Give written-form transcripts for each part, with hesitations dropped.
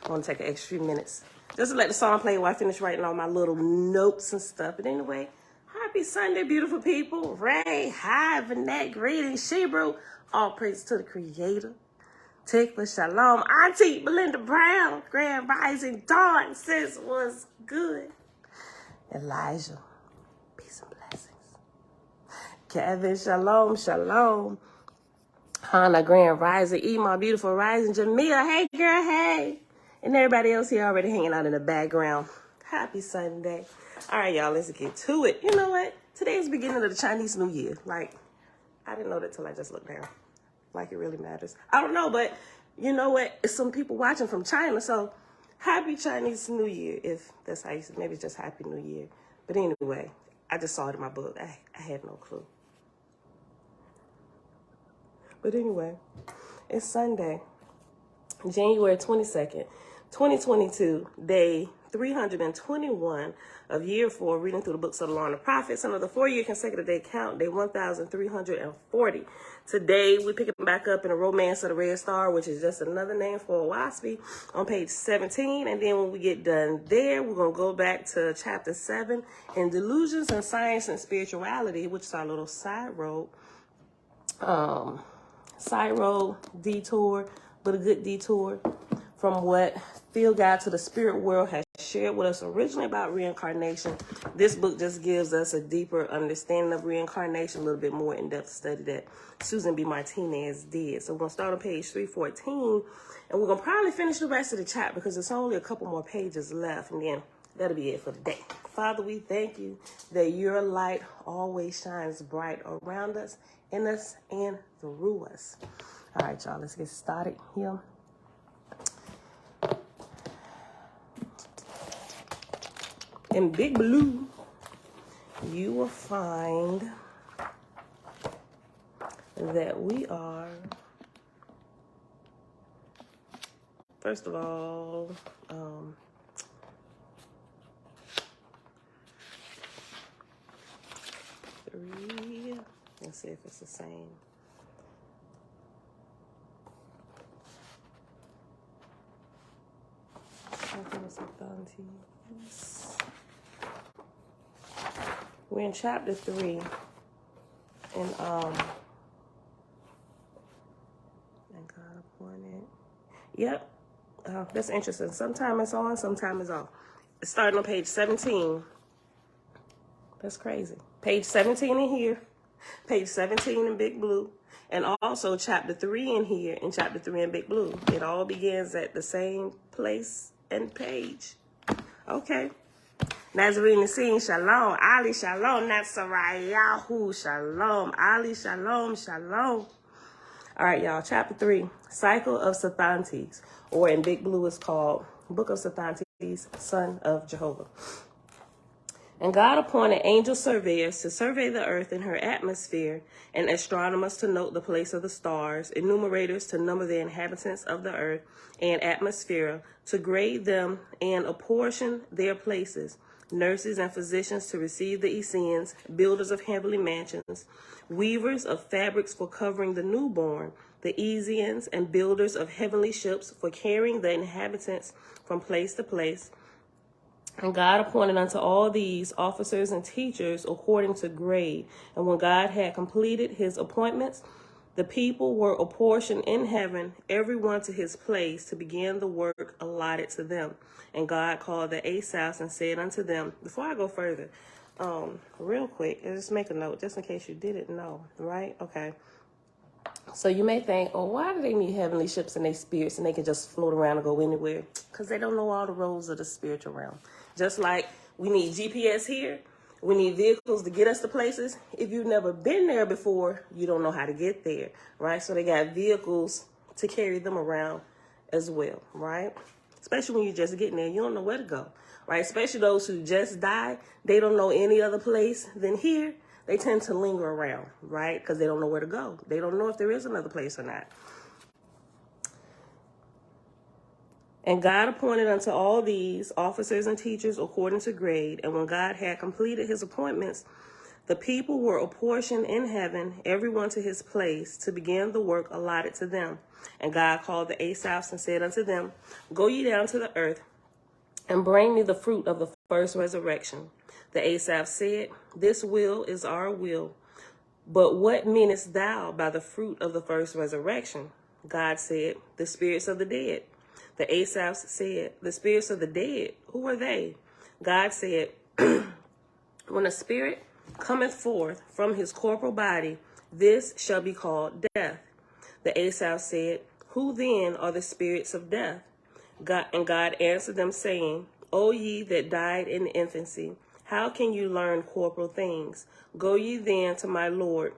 I want to take an extra few minutes just to let the song play while I finish writing all my little notes and stuff. But anyway, happy Sunday, beautiful people. Ray, hi, Vanette, greetings, Shebrew. All praise to the Creator. Tikva, shalom. Auntie Belinda Brown, Grand Rising, Dawn, sis, was good. Elijah, peace and blessings. Kevin, shalom, shalom. Hannah, Grand Rising, E, my beautiful rising. Jamia, hey girl, hey. And everybody else here already hanging out in the background. Happy Sunday. All right, y'all, let's get to it. You know what? Today is the beginning of the Chinese New Year. Like, I didn't know that till I just looked down. Like it really matters. I don't know, but you know what? It's some people watching from China, so happy Chinese New Year, if that's how you say. Maybe it's just Happy New Year. But anyway, I just saw it in my book. I had no clue. But anyway, it's Sunday, January 22nd, 2022, day 321 of year 4, reading through the books of the Law and the Prophets, under the 4-year consecutive day count, day 1340. Today, we're picking back up in a Romance of the Red Star, which is just another name for a waspy, on page 17. And then when we get done there, we're going to go back to chapter 7 in Delusions and Science and Spirituality, which is our little side road detour, but a good detour from what Field Guide to the Spirit World has shared with us originally about reincarnation. This book just gives us a deeper understanding of reincarnation, a little bit more in-depth study that Susan B. Martinez did. So we're going to start on page 314, and we're going to probably finish the rest of the chapter because there's only a couple more pages left, and then that'll be it for the day. Father, we thank you that your light always shines bright around us, in us, and through us. All right, y'all, let's get started here. In Big Blue, you will find that we are, first of all, three. Let's see if it's the same. We're in chapter 3, and God appointed. Yep, that's interesting. Sometime it's on, sometime it's off. It's starting on page 17. That's crazy. Page 17 in here, page 17 in Big Blue, and also chapter 3 in here, and chapter 3 in Big Blue. It all begins at the same place and page. Okay. Nazarene Nassim, shalom. Ali, shalom. Natsarayahu, shalom. Ali, shalom, shalom. All right, y'all. Chapter 3, Cycle of Sathantes, or in Big Blue it's called Book of Sathantes, Son of Jehovah. And God appointed angel surveyors to survey the earth and her atmosphere, and astronomers to note the place of the stars, enumerators to number the inhabitants of the earth and atmosphere, to grade them and apportion their places, nurses and physicians to receive the Essenes, builders of heavenly mansions, weavers of fabrics for covering the newborn, the Essenes, and builders of heavenly ships for carrying the inhabitants from place to place. And God appointed unto all these officers and teachers according to grade. And when God had completed his appointments, the people were apportioned in heaven, every one to his place, to begin the work allotted to them. And God called the Asaphs and said unto them, before I go further, real quick, just make a note, just in case you didn't know, right? Okay. So you may think, oh, why do they need heavenly ships and their spirits and they can just float around and go anywhere? Because they don't know all the roads of the spiritual realm. Just like we need GPS here, we need vehicles to get us to places. If you've never been there before, you don't know how to get there, right? So they got vehicles to carry them around as well, right? Especially when you're just getting there, you don't know where to go, right? Especially those who just died, they don't know any other place than here. They tend to linger around, right? Because they don't know where to go. They don't know if there is another place or not. And God appointed unto all these officers and teachers according to grade. And when God had completed his appointments, The people were apportioned in heaven, everyone to his place, to begin the work allotted to them. And God called the Asaphs and said unto them, Go ye down to the earth, and bring me the fruit of the first resurrection. The Asaph said, This will is our will. But what meanest thou by the fruit of the first resurrection? God said, The spirits of the dead. The Asaphs said, The spirits of the dead, who are they? God said, When a spirit cometh forth from his corporal body, this shall be called death. The Asaph said, Who then are the spirits of death? God answered them, saying, O ye that died in infancy, how can you learn corporal things? Go then to my Lord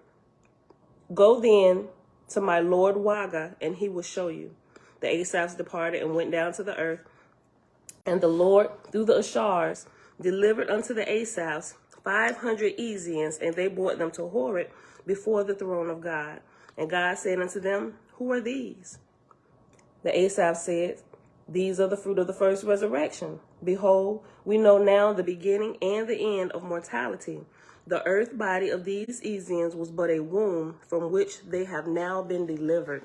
Waga, and he will show you. The Asaphs departed and went down to the earth, and the Lord, through the Ashars, delivered unto the Asaphs 500 Ezians, and they brought them to Horeb before the throne of God. And God said unto them, Who are these? The Asaph said, These are the fruit of the first resurrection. Behold, we know now the beginning and the end of mortality. The earth body of these Ezians was but a womb from which they have now been delivered.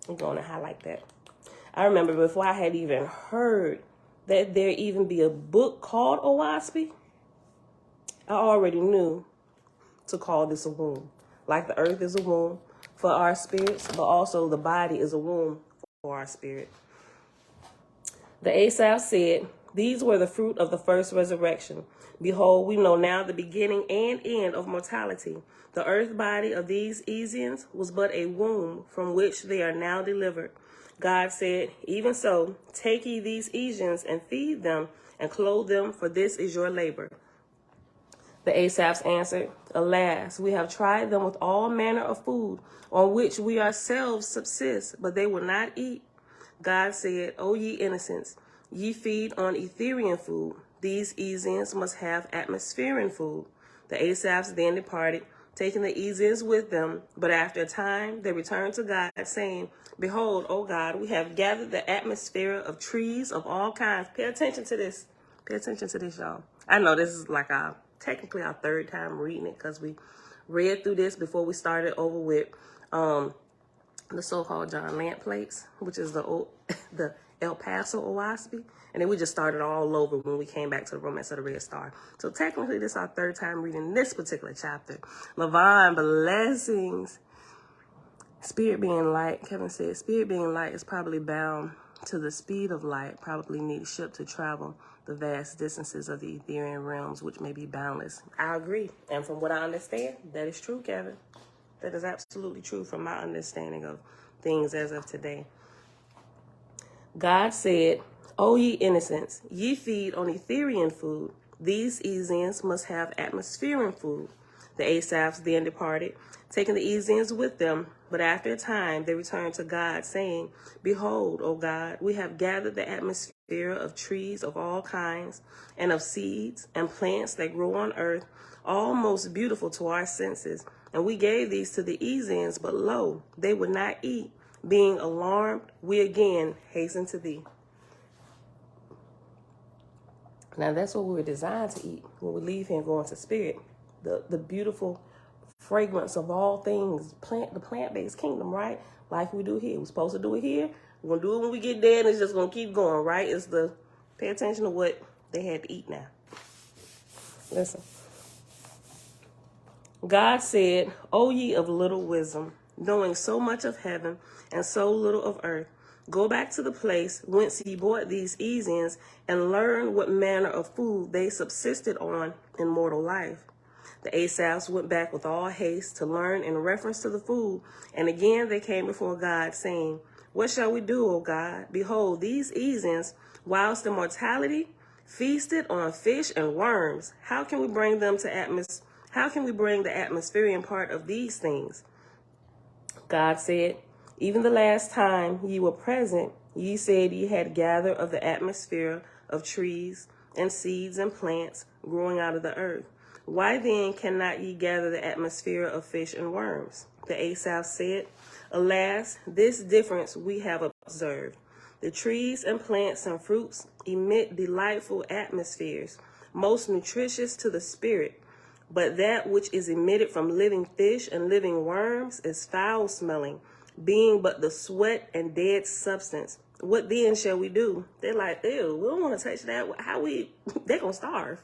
I'm going to highlight that. I remember before I had even heard that there even be a book called Owaspy, I already knew to call this a womb. Like the earth is a womb for our spirits, but also the body is a womb for our spirit. The Asaph said, These were the fruit of the first resurrection. Behold, we know now the beginning and end of mortality. The earth body of these Ezians was but a womb from which they are now delivered. God said, Even so, take ye these Ezians and feed them and clothe them, for this is your labor. The Asaphs answered, Alas, we have tried them with all manner of food, on which we ourselves subsist, but they will not eat. God said, O ye innocents, ye feed on Etherian food. These Ezians must have atmospherian food. The Asaphs then departed, taking the Ezians with them. But after a time, they returned to God, saying, Behold, O God, we have gathered the atmosphere of trees of all kinds. Pay attention to this. Pay attention to this, y'all. I know this is like technically our third time reading it, because we read through this before we started over with the so-called John Lamp plates, which is the El Paso Owaspy. And then we just started all over when we came back to the Romance of the Red Star. So technically, this is our third time reading this particular chapter. Levon, blessings. Spirit being light, Kevin said, Spirit being light is probably bound to the speed of light, probably need a ship to travel the vast distances of the Etherian realms, which may be boundless. I agree. And from what I understand, that is true, Kevin. That is absolutely true from my understanding of things as of today. God said, O ye innocents, ye feed on Etherian food. These Ezians must have atmospherian food. The Asaphs then departed, taking the Ezians with them. But after a time, they returned to God, saying, Behold, O God, we have gathered the atmosphere of trees of all kinds, and of seeds and plants that grow on earth, all most beautiful to our senses. And we gave these to the Ezians, but lo, they would not eat. Being alarmed, we again hastened to thee. Now that's what we were designed to eat when we leave here and go into spirit. The beautiful fragrance of all things, the plant-based kingdom, right? Like we do here. We're supposed to do it here. We're going to do it when we get there, and it's just going to keep going, right? It's pay attention to what they had to eat now. Listen. God said, O ye of little wisdom, knowing so much of heaven and so little of earth, go back to the place whence ye bought these Ezians, and learn what manner of food they subsisted on in mortal life. The Asaphs went back with all haste to learn in reference to the food, and again they came before God, saying, What shall we do, O God? Behold, these Ezians, whilst in mortality, feasted on fish and worms. How can we bring the atmospherian part of these things? God said, Even the last time ye were present, ye said ye had gathered of the atmosphere of trees and seeds and plants growing out of the earth. Why then cannot ye gather the atmosphere of fish and worms? The Asaph said, Alas, this difference we have observed. The trees and plants and fruits emit delightful atmospheres, most nutritious to the spirit. But that which is emitted from living fish and living worms is foul smelling, being but the sweat and dead substance. What then shall we do? They're like, ew, we don't want to touch that. They're going to starve.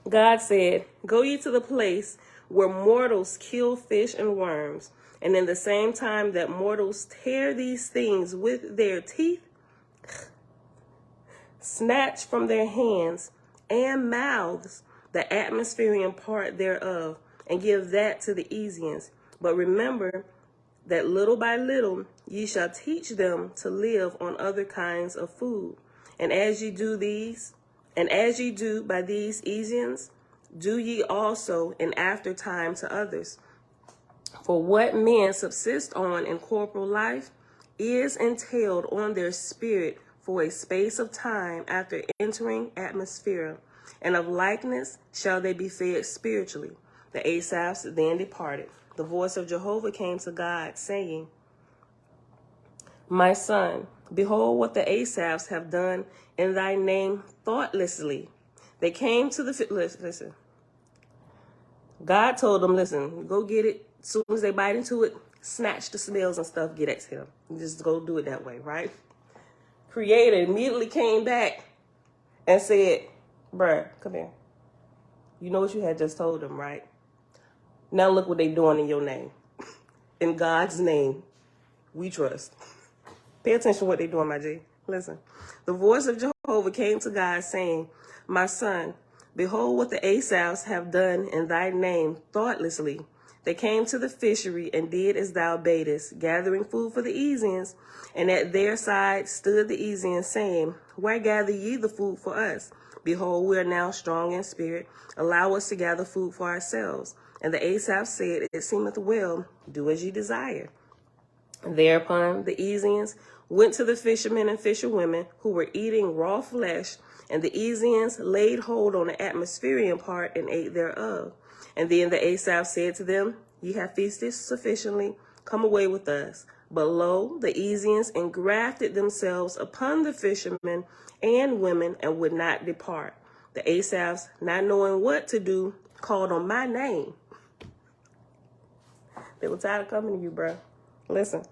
God said, go ye to the place where mortals kill fish and worms, and in the same time that mortals tear these things with their teeth, snatch from their hands and mouths the atmospherian part thereof, and give that to the Easians. But remember that little by little ye shall teach them to live on other kinds of food. And as ye do by these Easians, do ye also in after time to others. For what men subsist on in corporal life is entailed on their spirit for a space of time after entering atmosphere, and of likeness shall they be fed spiritually. The Asaphs then departed. The voice of Jehovah came to God, saying, my son, behold what the Asaphs have done in thy name thoughtlessly. They came to the, listen, God told them, listen, go get it. As soon as they bite into it, snatch the snails and stuff, get at him. Just go do it that way, right? Creator immediately came back and said, bruh, come here. You know what you had just told them, right? Now look what they doing in your name. In God's name, we trust. Pay attention to what they doing, my G. Listen. The voice of Jehovah came to God, saying, my son, behold what the Asaphs have done in thy name thoughtlessly. They came to the fishery and did as thou badest, gathering food for the Easians. And at their side stood the Easians, saying, where gather ye the food for us? Behold, we are now strong in spirit. Allow us to gather food for ourselves. And the Asaphs said, it seemeth well, do as ye desire. Thereupon the Easians went to the fishermen and fisherwomen who were eating raw flesh, and the Easians laid hold on the atmospherian part and ate thereof. And then the Asaphs said to them, ye have feasted sufficiently, come away with us. But lo, the Easians engrafted themselves upon the fishermen and women and would not depart. The Asaphs, not knowing what to do, called on my name. They were tired of coming to you, bro. Listen.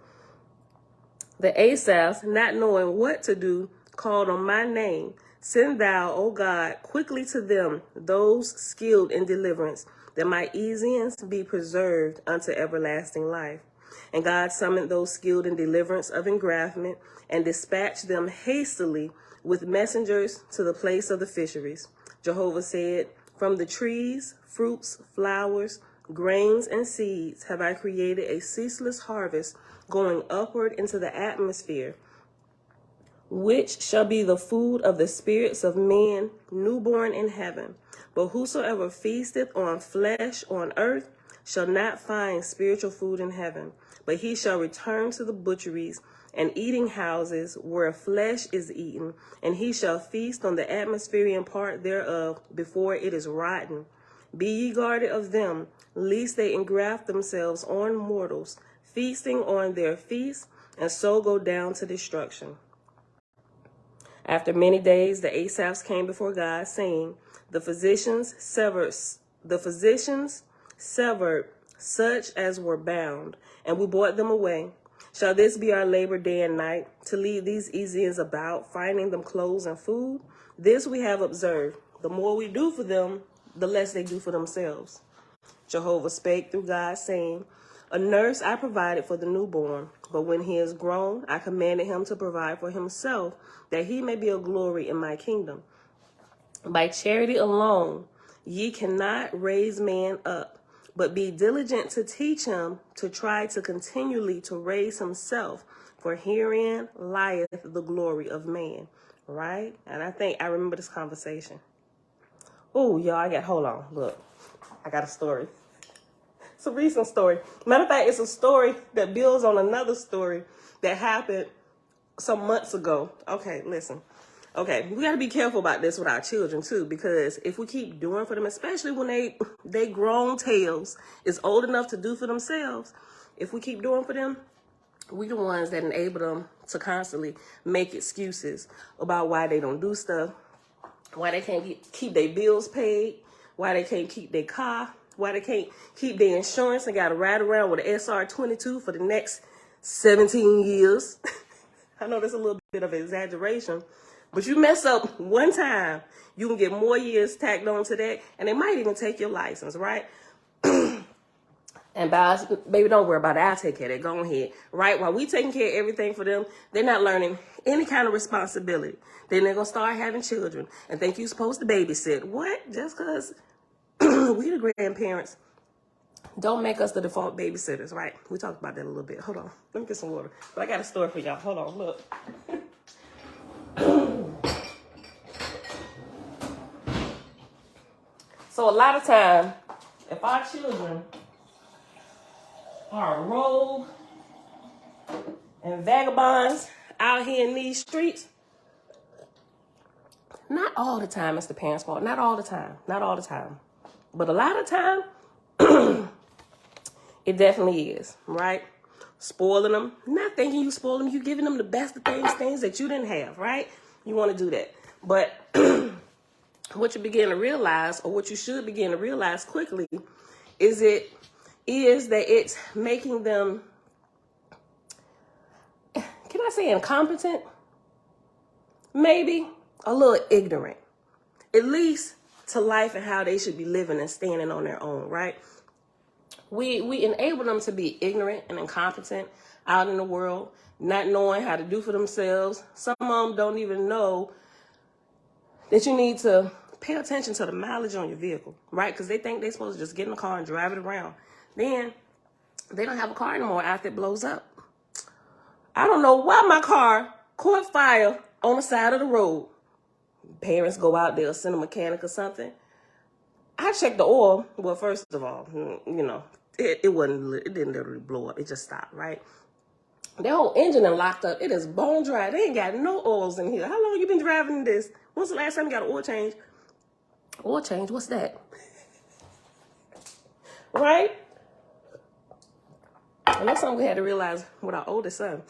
The Asaphs, not knowing what to do, called on my name. Send thou, O God, quickly to them those skilled in deliverance, that my Easians be preserved unto everlasting life. And God summoned those skilled in deliverance of engraftment, and dispatched them hastily with messengers to the place of the fisheries. Jehovah said, from the trees, fruits, flowers, grains, and seeds have I created a ceaseless harvest going upward into the atmosphere, which shall be the food of the spirits of men newborn in heaven. But whosoever feasteth on flesh on earth shall not find spiritual food in heaven, but he shall return to the butcheries and eating houses where flesh is eaten, and he shall feast on the atmospherian part thereof before it is rotten. Be ye guarded of them, lest they engraft themselves on mortals, feasting on their feasts, and so go down to destruction. After many days, the Asaphs came before God, saying, the physicians severed such as were bound, and we brought them away. Shall this be our labor day and night, to lead these Easians about, finding them clothes and food? This we have observed. The more we do for them, the less they do for themselves. Jehovah spake through God, saying, a nurse I provided for the newborn, but when he is grown, I commanded him to provide for himself, that he may be a glory in my kingdom. By charity alone, ye cannot raise man up, but be diligent to teach him to try to continually to raise himself, for herein lieth the glory of man. Right? And I remember this conversation. Oh, y'all, hold on, look, I got a story. It's a recent story. Matter of fact, it's a story that builds on another story that happened some months ago. Okay, listen. Okay, we got to be careful about this with our children, too, because if we keep doing for them, especially when they grown tails, is old enough to do for themselves, if we keep doing for them, We the ones that enable them to constantly make excuses about why they don't do stuff, why they can't keep their bills paid, why they can't keep their car, why they can't keep their insurance and got to ride around with an SR22 for the next 17 years. I know that's a little bit of an exaggeration, but you mess up one time, you can get more years tacked on to that, and they might even take your license, right? And baby, don't worry about it. I'll take care of that. Go ahead. Right? While we taking care of everything for them, they're not learning any kind of responsibility. Then they're going to start having children and think you're supposed to babysit. What? Just because we the grandparents don't make us the default babysitters, right? We talked about that a little bit. Hold on. Let me get some water. But I got a story for y'all. Hold on. Look. So a lot of time, if our children are rogue and vagabonds out here in these streets, not all the time it's the parents' fault. Not all the time. Not all the time. But a lot of time, it definitely is, right? Spoiling them. Not thinking you spoil them. You giving them the best of things that you didn't have, right? You want to do that. But what you begin to realize, or what you should begin to realize quickly, is that it's making them, can I say incompetent? Maybe a little ignorant, at least to life and how they should be living and standing on their own, right? We enable them to be ignorant and incompetent out in the world, not knowing how to do for themselves. Some of them don't even know that you need to pay attention to the mileage on your vehicle, right? Because they think they're supposed to just get in the car and drive it around. Then they don't have a car anymore after it blows up. I don't know why my car caught fire on the side of the road. Parents go out there, send a mechanic or something. I checked the oil. Well, first of all, you know, it didn't literally blow up. It just stopped, right? The whole engine is locked up. It is bone dry. They ain't got no oils in here. How long you been driving this? When's the last time you got an oil change? Oil change? What's that? Right? And that's something we had to realize with our oldest son.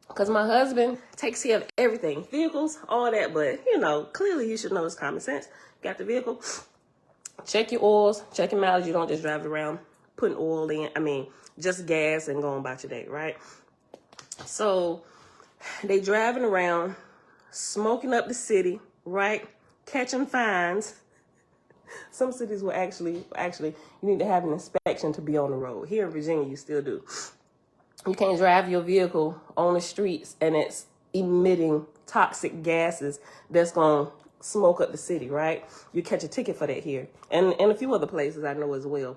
Because my husband takes care of everything. Vehicles, all that. But, you know, clearly you should know it's common sense. Got the vehicle. Check your oils. Check your mileage. You don't just drive it around putting oil in. Just gas and going about your day, right? So they driving around, smoking up the city, right? Catching fines. Some cities will actually, you need to have an inspection to be on the road. Here in Virginia, you still do. You can't drive your vehicle on the streets and it's emitting toxic gases that's going to smoke up the city, right? You catch a ticket for that here. And a few other places I know as well.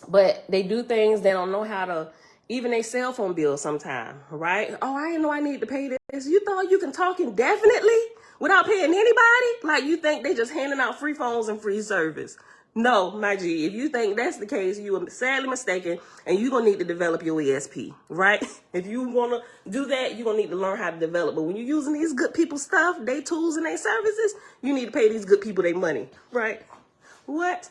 But they do things they don't know how to, even a cell phone bill sometime, right? Oh, I didn't know I need to pay this. You thought you can talk indefinitely without paying anybody? Like you think they just handing out free phones and free service. No, my G, if you think that's the case, you are sadly mistaken, and you're going to need to develop your ESP, right? If you want to do that, you're going to need to learn how to develop. But when you're using these good people stuff, they tools and they services, you need to pay these good people their money, right? What?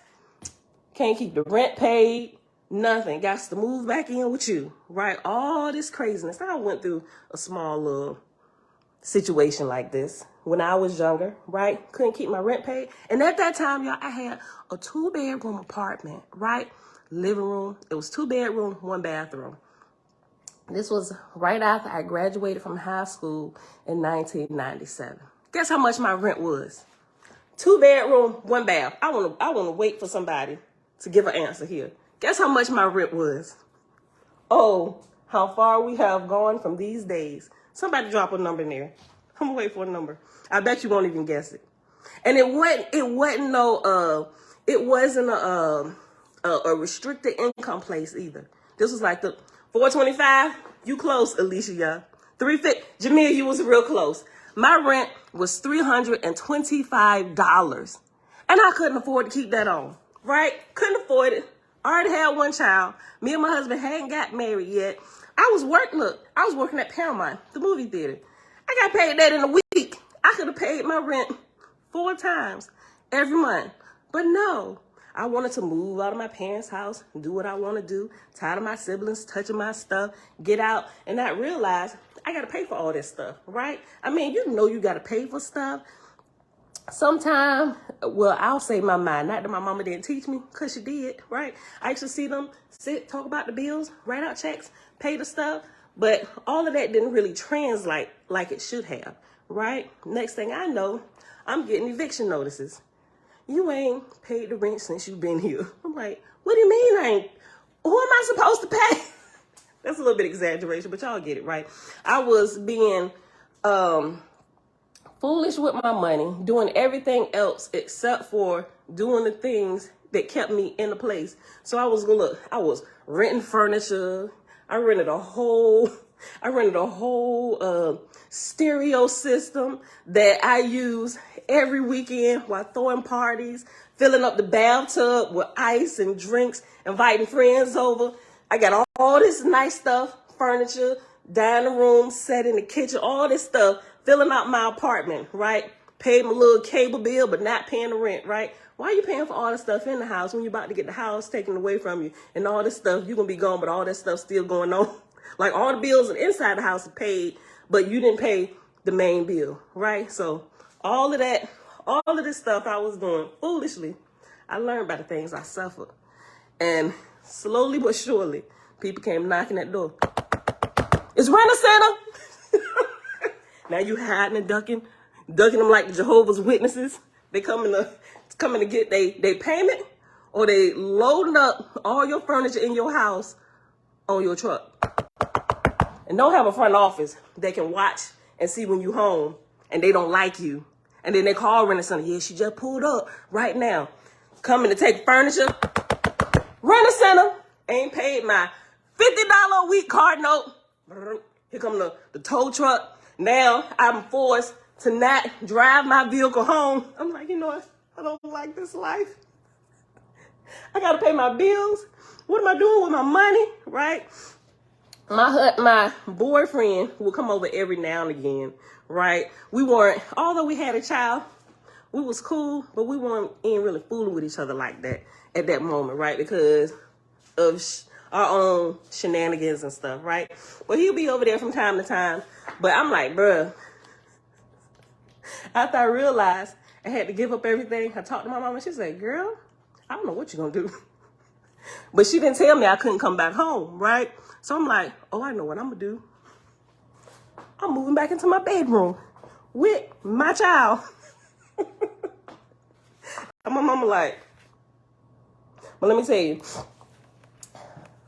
Can't keep the rent paid, nothing. Got to move back in with you, right? All this craziness. I went through a small little situation like this when I was younger, right? Couldn't keep my rent paid. And at that time, y'all, I had a 2-bedroom apartment, right? Living room. It was 2 bedrooms, 1 bathroom. This was right after I graduated from high school in 1997. Guess how much my rent was? 2 bedroom, 1 bath. I want to wait for somebody to give an answer here. Guess how much my rent was? Oh, how far we have gone from these days. Somebody drop a number in there. I'm gonna wait for a number. I bet you won't even guess it. And it wasn't a restricted income place either. This was like the 425. You close, Alicia. 350. Jamil, you was real close. My rent was $325, and I couldn't afford to keep that on. Right? Couldn't afford it. Already had 1 child. Me and my husband hadn't got married yet. I was working at Paramount, the movie theater. I got paid that in a week. I could have paid my rent 4 times every month. But no, I wanted to move out of my parents' house, do what I want to do, tired of my siblings touching my stuff, get out, and not realize I got to pay for all this stuff, right? I mean, you know you got to pay for stuff. Sometimes, well, I'll say my mind. Not that my mama didn't teach me, because she did, right? I used to see them sit, talk about the bills, write out checks, pay the stuff. But all of that didn't really translate like it should have, right? Next thing I know, I'm getting eviction notices. You ain't paid the rent since you've been here. I'm like, what do you mean I ain't? Who am I supposed to pay? That's a little bit exaggeration, but y'all get it, right? I was being foolish with my money, doing everything else except for doing the things that kept me in the place. So I was renting furniture. I rented a whole stereo system that I use every weekend while throwing parties, filling up the bathtub with ice and drinks, inviting friends over. I got all this nice stuff, furniture, dining room, set in the kitchen, all this stuff, filling out my apartment, right? Paid my little cable bill, but not paying the rent, right? Why are you paying for all the stuff in the house when you're about to get the house taken away from you and all this stuff? You're going to be gone, but all that stuff still going on. Like all the bills inside the house are paid, but you didn't pay the main bill, right? So all of this stuff I was doing foolishly, I learned by the things I suffered. And slowly but surely, people came knocking at the door. It's Rent-A-Center. Now you hiding and ducking them like the Jehovah's Witnesses. They coming to get they payment, or they loading up all your furniture in your house on your truck. And don't have a front office they can watch and see when you home and they don't like you. And then they call Rent-A-Center. Yeah, she just pulled up right now. Coming to take furniture. Rent-A-Center ain't paid my $50 a week card note. Here come the tow truck. Now I'm forced to not drive my vehicle home. I'm like, you know what? I don't like this life. I got to pay my bills. What am I doing with my money, right? My boyfriend will come over every now and again, right? Although we had a child, we was cool, but we ain't really fooling with each other like that at that moment, right? Because of our own shenanigans and stuff, right? But he'll be over there from time to time. But I'm like, bruh, after I realized I had to give up everything, I talked to my mama. She said, girl, I don't know what you're going to do. But she didn't tell me I couldn't come back home, right? So I'm like, oh, I know what I'm going to do. I'm moving back into my bedroom with my child. And my mama like, well, let me tell you.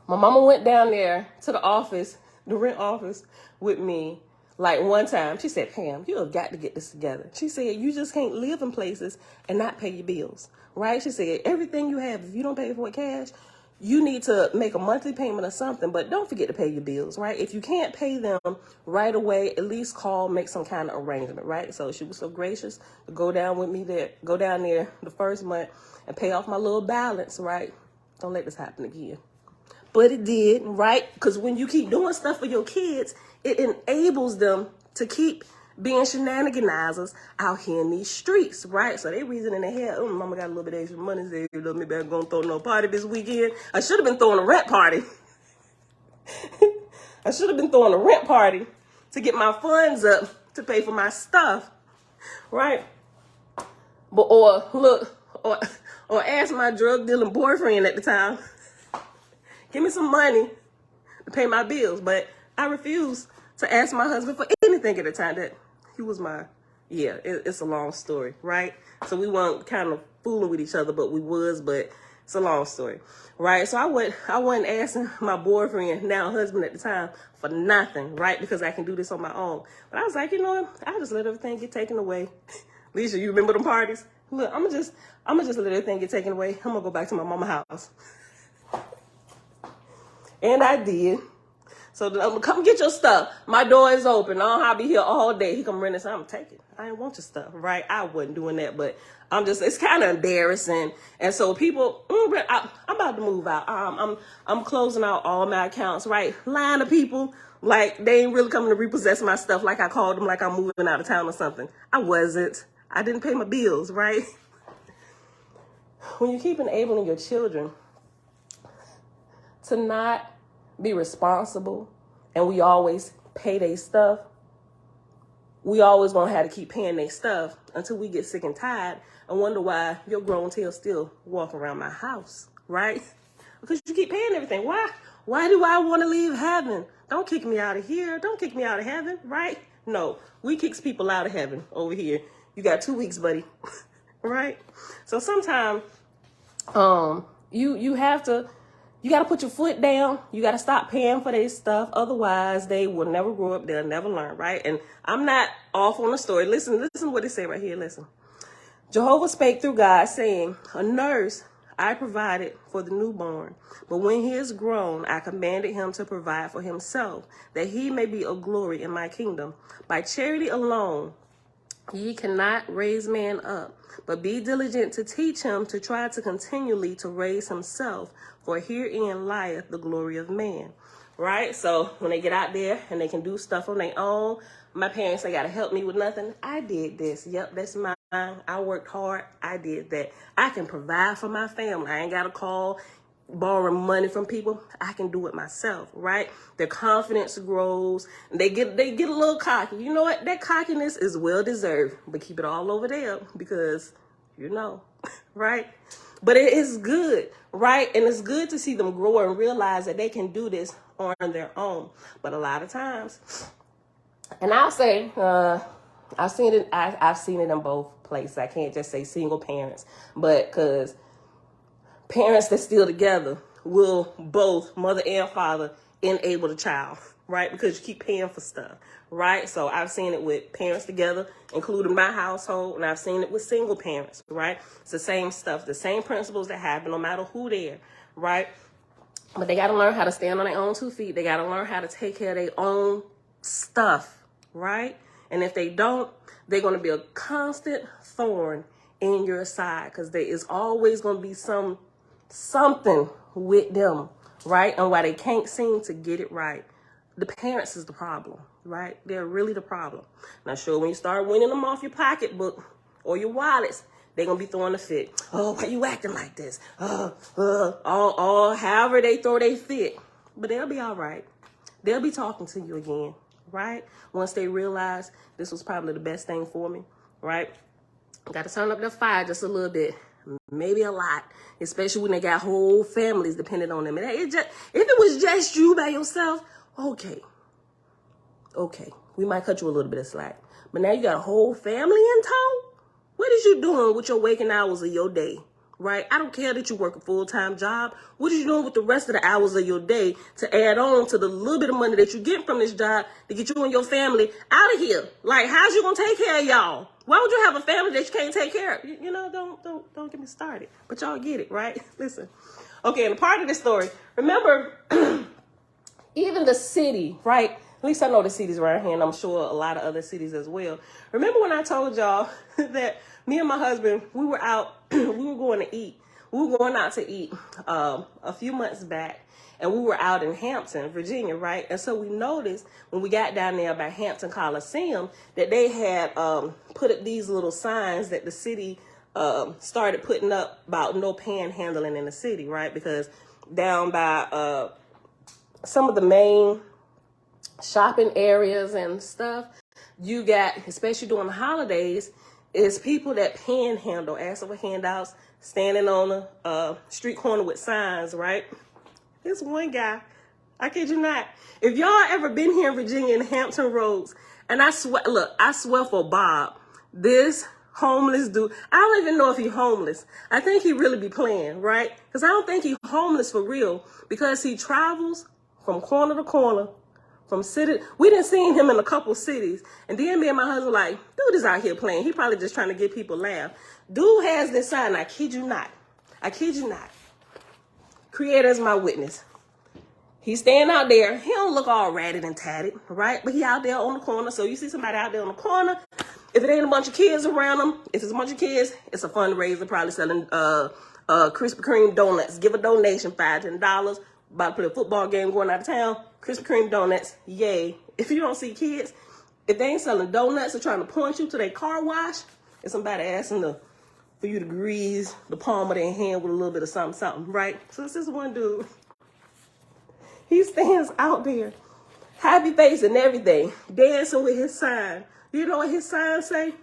My mama went down there to the office, the rent office, with me. Like one time, she said, Pam, you have got to get this together. She said, you just can't live in places and not pay your bills, right? She said, everything you have, if you don't pay for it cash, you need to make a monthly payment or something, but don't forget to pay your bills, right? If you can't pay them right away, at least call, make some kind of arrangement, right? So she was so gracious to go down there the first month and pay off my little balance, right? Don't let this happen again. But it did, right? Because when you keep doing stuff for your kids, it enables them to keep being shenaniganizers out here in these streets, right? So they reason in their head, oh, mama got a little bit of extra money, so maybe I'm going to throw no party this weekend. I should have been throwing a rent party. I should have been throwing a rent party to get my funds up to pay for my stuff, right? But or ask my drug dealing boyfriend at the time, give me some money to pay my bills. But I refused to ask my husband for anything at the time. That he was it's a long story, right? So we weren't kind of fooling with each other, but it's a long story, right? So I wasn't asking my boyfriend, now husband at the time, for nothing, right? Because I can do this on my own. But I was like, you know what? I'll just let everything get taken away. Lisa, you remember them parties? Look, I'm gonna just let everything get taken away. I'm gonna go back to my mama's house. And I did. So I'm gonna come get your stuff. My door is open. I'll be here all day. He come rent it. So I'm taking. I didn't want your stuff, right? I wasn't doing that, but it's kind of embarrassing. And so people, I'm about to move out. I'm closing out all my accounts, right? Lying to people like they ain't really coming to repossess my stuff. Like I called them like I'm moving out of town or something. I wasn't. I didn't pay my bills, right? when you keep enabling your children to not be responsible, and we always pay their stuff, we always gonna have to keep paying their stuff until we get sick and tired and wonder why your grown tail still walk around my house, right? Because you keep paying everything. Why? Why do I want to leave heaven? Don't kick me out of here. Don't kick me out of heaven, right? No, we kicks people out of heaven over here. You got 2 weeks, buddy, right? So sometimes, you have to. You got to put your foot down. You got to stop paying for their stuff. Otherwise, they will never grow up. They'll never learn, right? And I'm not off on the story. Listen what it say right here. Listen. Jehovah spake through God, saying, a nurse I provided for the newborn. But when he is grown, I commanded him to provide for himself, that he may be of glory in my kingdom. By charity alone, ye cannot raise man up, but be diligent to teach him to try to continually to raise himself, for herein lieth the glory of man. Right? So when they get out there and they can do stuff on their own, my parents, they got to help me with nothing. I did this. Yep, that's mine. I worked hard. I did that. I can provide for my family. I ain't got to call, borrowing money from people. I can do it myself, right? Their confidence grows. They get a little cocky. You know what? That cockiness is well deserved, but keep it all over there because, right? But it is good, right? And it's good to see them grow and realize that they can do this on their own. But a lot of times, and I'll say, I've seen it in both places. I can't just say single parents, but because parents that's still together will both, mother and father, enable the child, right? Because you keep paying for stuff, right? So I've seen it with parents together, including my household, and I've seen it with single parents, right? It's the same stuff, the same principles that happen no matter who they're, right? But they got to learn how to stand on their own 2 feet. They got to learn how to take care of their own stuff, right? And if they don't, they're going to be a constant thorn in your side because there is always going to be something with them, right? And why they can't seem to get it right. The parents is the problem, right? They're really the problem. Now, sure, when you start winning them off your pocketbook or your wallets, they're going to be throwing a fit. Oh, why you acting like this? However they throw their fit. But they'll be all right. They'll be talking to you again, right? Once they realize this was probably the best thing for me, right? Got to turn up the fire just a little bit, maybe a lot, especially when they got whole families depending on them. And if it was just you by yourself, okay, we might cut you a little bit of slack. But now you got a whole family in tow? What is you doing with your waking hours of your day, right? I don't care that you work a full-time job. What are you doing with the rest of the hours of your day to add on to the little bit of money that you get from this job to get you and your family out of here? Like, how's you gonna take care of y'all? Why would you have a family that you can't take care of? Don't get me started. But y'all get it, right? Listen. Okay, and a part of this story, remember, even the city, right? At least I know the cities around here, and I'm sure a lot of other cities as well. Remember when I told y'all that me and my husband, we were going to eat. We were going out to eat a few months back, and we were out in Hampton, Virginia, right? And so we noticed when we got down there by Hampton Coliseum that they had put up these little signs that the city started putting up about no panhandling in the city, right? Because down by some of the main shopping areas and stuff, you got, especially during the holidays, is people that panhandle, asking for handouts, standing on a street corner with signs, right? This one guy, I kid you not. If y'all ever been here in Virginia in Hampton Roads, and I swear for Bob, this homeless dude, I don't even know if he's homeless. I think he really be playing, right? Because I don't think he's homeless for real, because he travels from corner to corner, from city. We done seen him in a couple cities. And then me and my husband like, dude is out here playing. He probably just trying to get people laugh. Dude has this sign, I kid you not. Creator is my witness. He's staying out there. He don't look all ratted and tatted, right? But he out there on the corner. So you see somebody out there on the corner. If it ain't a bunch of kids around them, if it's a bunch of kids, it's a fundraiser, probably selling Krispy Kreme donuts. Give a donation, $5, $10. About to put a football game going out of town. Krispy Kreme donuts, yay. If you don't see kids, if they ain't selling donuts or trying to point you to their car wash, if somebody asking to for you to grease the palm of their hand with a little bit of something, right? So this is one dude. He stands out there, happy face and everything, dancing with his sign. You know what his sign say?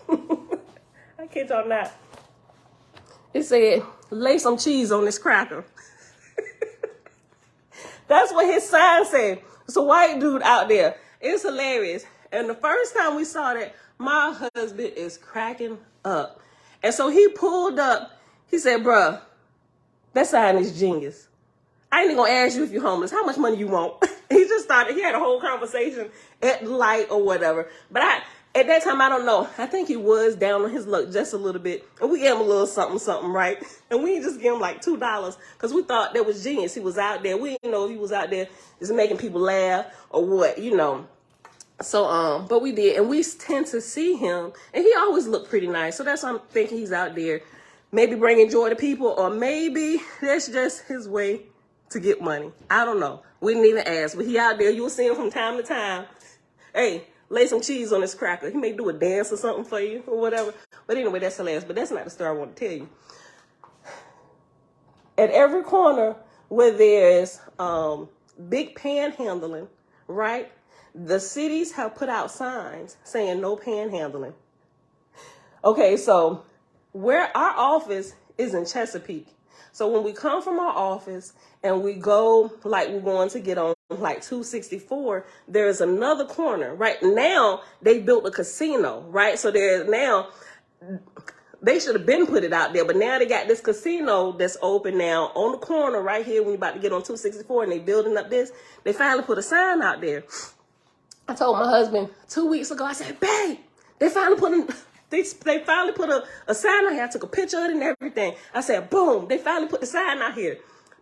I kid y'all not. It said, lay some cheese on this cracker. That's what his sign said. It's a white dude out there. It's hilarious. And the first time we saw that, my husband is cracking up. And so he pulled up. He said, bruh, that sign is genius. I ain't even gonna ask you if you're homeless. How much money you want? He just started, he had a whole conversation at the light or whatever. But at that time, I don't know. I think he was down on his luck just a little bit. And we gave him a little something, right? And we just gave him like $2 because we thought that was genius. He was out there. We didn't know if he was out there just making people laugh or what, you know. So, but we did. And we tend to see him. And he always looked pretty nice. So that's why I'm thinking he's out there maybe bringing joy to people. Or maybe that's just his way to get money. I don't know. We didn't even ask. But he out there. You'll see him from time to time. Hey, lay some cheese on this cracker. He may do a dance or something for you or whatever. But anyway, that's hilarious. But that's not the story I want to tell you. At every corner where there's big panhandling, right? The cities have put out signs saying no panhandling. Okay, so where our office is in Chesapeake. So when we come from our office and we go, like we're going to get on like 264, there's another corner. Right now, they built a casino, right? So there's now, they should have been put it out there, but now they got this casino that's open now on the corner right here when you're about to get on 264 and they building up this. They finally put a sign out there. I told my husband 2 weeks ago, I said, babe, they finally put a sign out here. I took a picture of it and everything. I said, boom, they finally put the sign out here.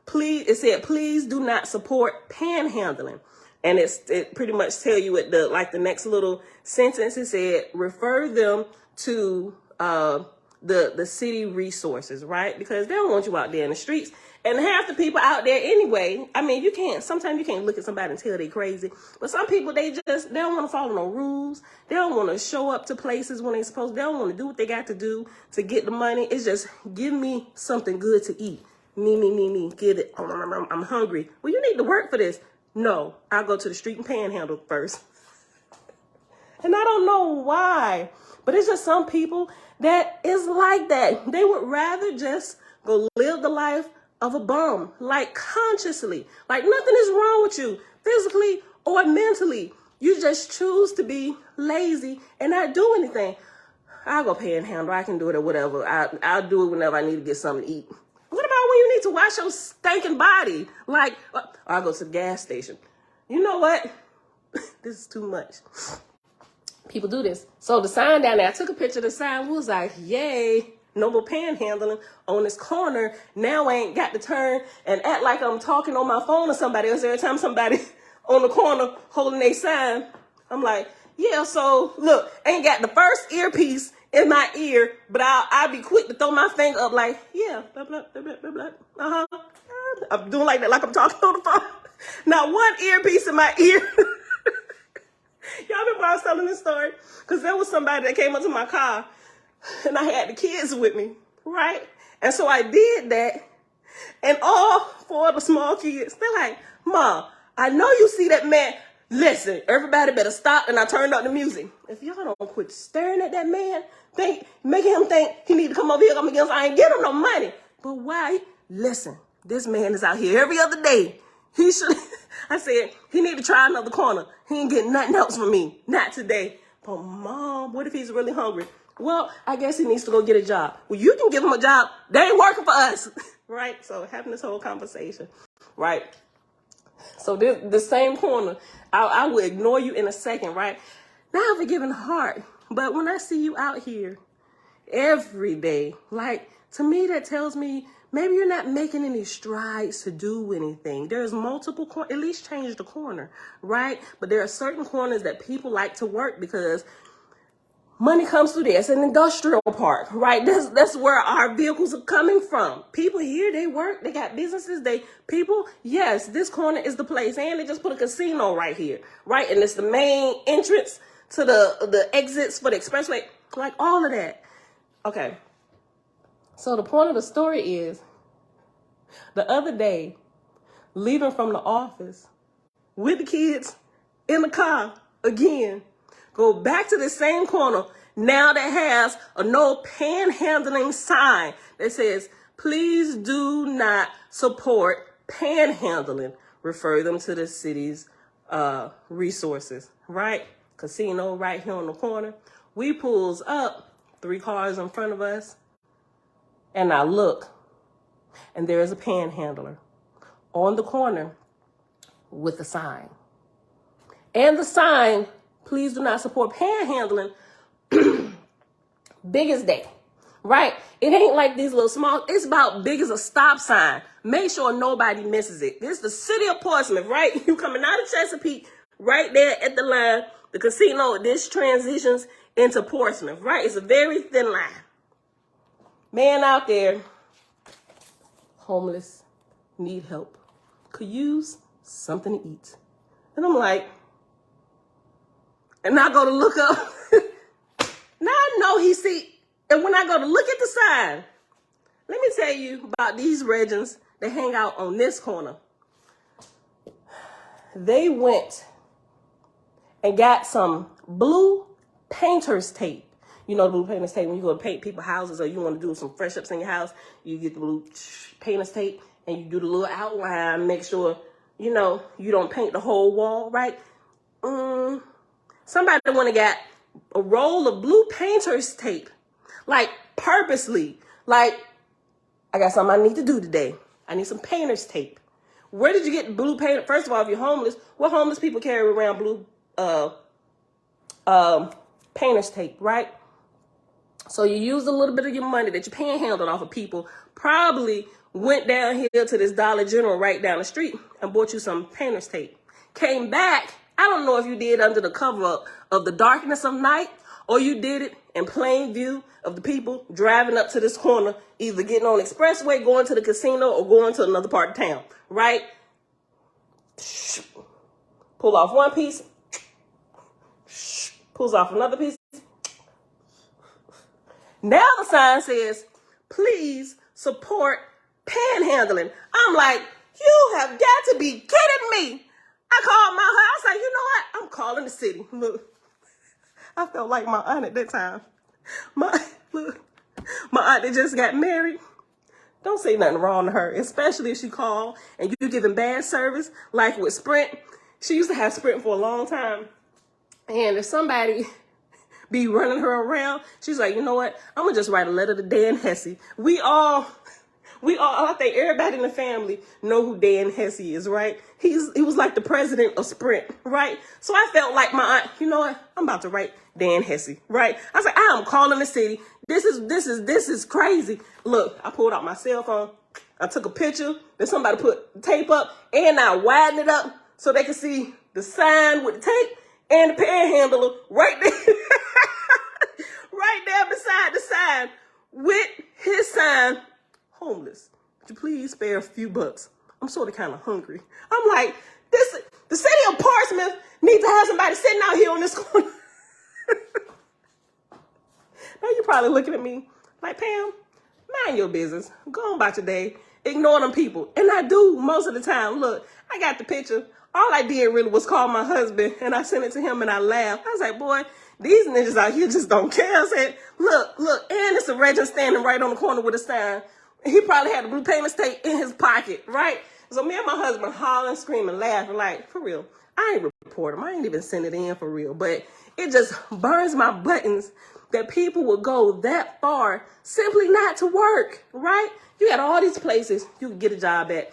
Please, it said, please do not support panhandling. And it pretty much tell you at the next little sentence, it said, refer them to the city resources, right? Because they don't want you out there in the streets. And half the people out there anyway, I mean, sometimes you can't look at somebody and tell they crazy. But some people, they don't want to follow no rules. They don't want to show up to places when they're supposed to. They don't want to do what they got to do to get the money. It's just, give me something good to eat. Me. Get it. I'm hungry. Well, you need to work for this. No, I'll go to the street and panhandle first. And I don't know why, but it's just some people that is like that. They would rather just go live the life of a bum, like consciously, like nothing is wrong with you physically or mentally. You just choose to be lazy and not do anything. I'll go panhandle. I can do it or whatever. I'll do it whenever I need to get something to eat. What about when you need to wash your stinking body? Like, I'll go to the gas station. You know what? This is too much. People do this. So the sign down there, I took a picture of the sign. We was like, yay. No more panhandling on this corner. Now I ain't got to turn and act like I'm talking on my phone to somebody else every time somebody on the corner holding their sign. I'm like, yeah, so look, ain't got the first earpiece in my ear, but I'll be quick to throw my finger up like, yeah, blah, blah, blah, blah, blah, blah. I'm doing like that, like I'm talking on the phone. Not one earpiece in my ear. Y'all remember I was telling this story? Because there was somebody that came up to my car and I had the kids with me, right? And so I did that. And all 4 of the small kids, they're like, Mom, I know you see that man. Listen, everybody better stop. And I turned up the music. If y'all don't quit staring at that man, making him think he need to come over here, come against, I ain't give him no money. But why? Listen, this man is out here every other day. He should, I said, he need to try another corner. He ain't getting nothing else from me. Not today. But Mom, what if he's really hungry? Well, I guess he needs to go get a job. Well, you can give him a job. They ain't working for us. Right? So having this whole conversation. Right? So the same corner, I will ignore you in a second, right? Now I have a giving heart. But when I see you out here every day, like, to me, that tells me maybe you're not making any strides to do anything. There's multiple corners, at least change the corner, right? But there are certain corners that people like to work because money comes through there. It's an industrial park, right? That's where our vehicles are coming from. People here, they work, they got businesses, yes, this corner is the place. And they just put a casino right here, right? And it's the main entrance to the exits for the expressway, like all of that. Okay, So the point of the story is, the other day, leaving from the office with the kids in the car again, go back to the same corner. Now that has a no panhandling sign that says, please do not support panhandling. Refer them to the city's resources, right? Casino right here on the corner. We pulls up, 3 cars in front of us, and I look, and there is a panhandler on the corner with a sign. And the sign, please do not support panhandling, big as day, right? It ain't like these little small, it's about big as a stop sign. Make sure nobody misses it. This is the city of Portsmouth, right? You coming out of Chesapeake, right there at the line, the casino, this transitions into Portsmouth, right? It's a very thin line. Man out there, homeless, need help, could use something to eat. And I'm like, and I go to look up. Now I know he see, and when I go to look at the sign, let me tell you about these regents that hang out on this corner. They went and got some blue painter's tape. You know the blue painter's tape, when you go to paint people's houses or you want to do some fresh ups in your house, you get the blue painter's tape and you do the little outline, make sure, you know, you don't paint the whole wall, right? Somebody went and got a roll of blue painter's tape, like purposely, like, I got something I need to do today. I need some painter's tape. Where did you get blue paint? First of all, if you're homeless, what homeless people carry around blue painter's tape, right? So you used a little bit of your money that you panhandled off of people, probably went down here to this Dollar General right down the street and bought you some painter's tape. Came back, I don't know if you did under the cover of the darkness of night, or you did it in plain view of the people driving up to this corner, either getting on expressway, going to the casino, or going to another part of town, right? Pull off one piece, pulls off another piece. Now the sign says, please support panhandling. I'm like, you have got to be kidding me. I called my house, like, you know what? I'm calling the city. Look, I felt like my aunt at that time. My aunt that just got married. Don't say nothing wrong to her, especially if she called and you giving bad service, like with Sprint. She used to have Sprint for a long time. And if somebody be running her around, she's like, you know what? I'm going to just write a letter to Dan Hesse. We all, I think everybody in the family know who Dan Hesse is, right? He was like the president of Sprint, right? So I felt like my aunt, you know what? I'm about to write Dan Hesse, right? I was like, I am calling the city. This is crazy. Look, I pulled out my cell phone. I took a picture. Then somebody put tape up and I widened it up so they could see the sign with the tape and the panhandler right there. Right there beside the sign with his sign, homeless. Would you please spare a few bucks? I'm sort of kind of hungry. I'm like, the city of Portsmouth needs to have somebody sitting out here on this corner. Now you're probably looking at me like, Pam, mind your business. Go on about your day. Ignore them people. And I do most of the time. Look, I got the picture. All I did really was call my husband and I sent it to him and I laughed. I was like, boy, these niggas out here just don't care. I said, look, and it's a regent standing right on the corner with a sign. He probably had the blue painter's tape in his pocket, right? So me and my husband hollering, screaming, laughing, like, for real, I ain't report him. I ain't even send it in for real. But it just burns my buttons that people would go that far simply not to work, right? You got all these places you can get a job at.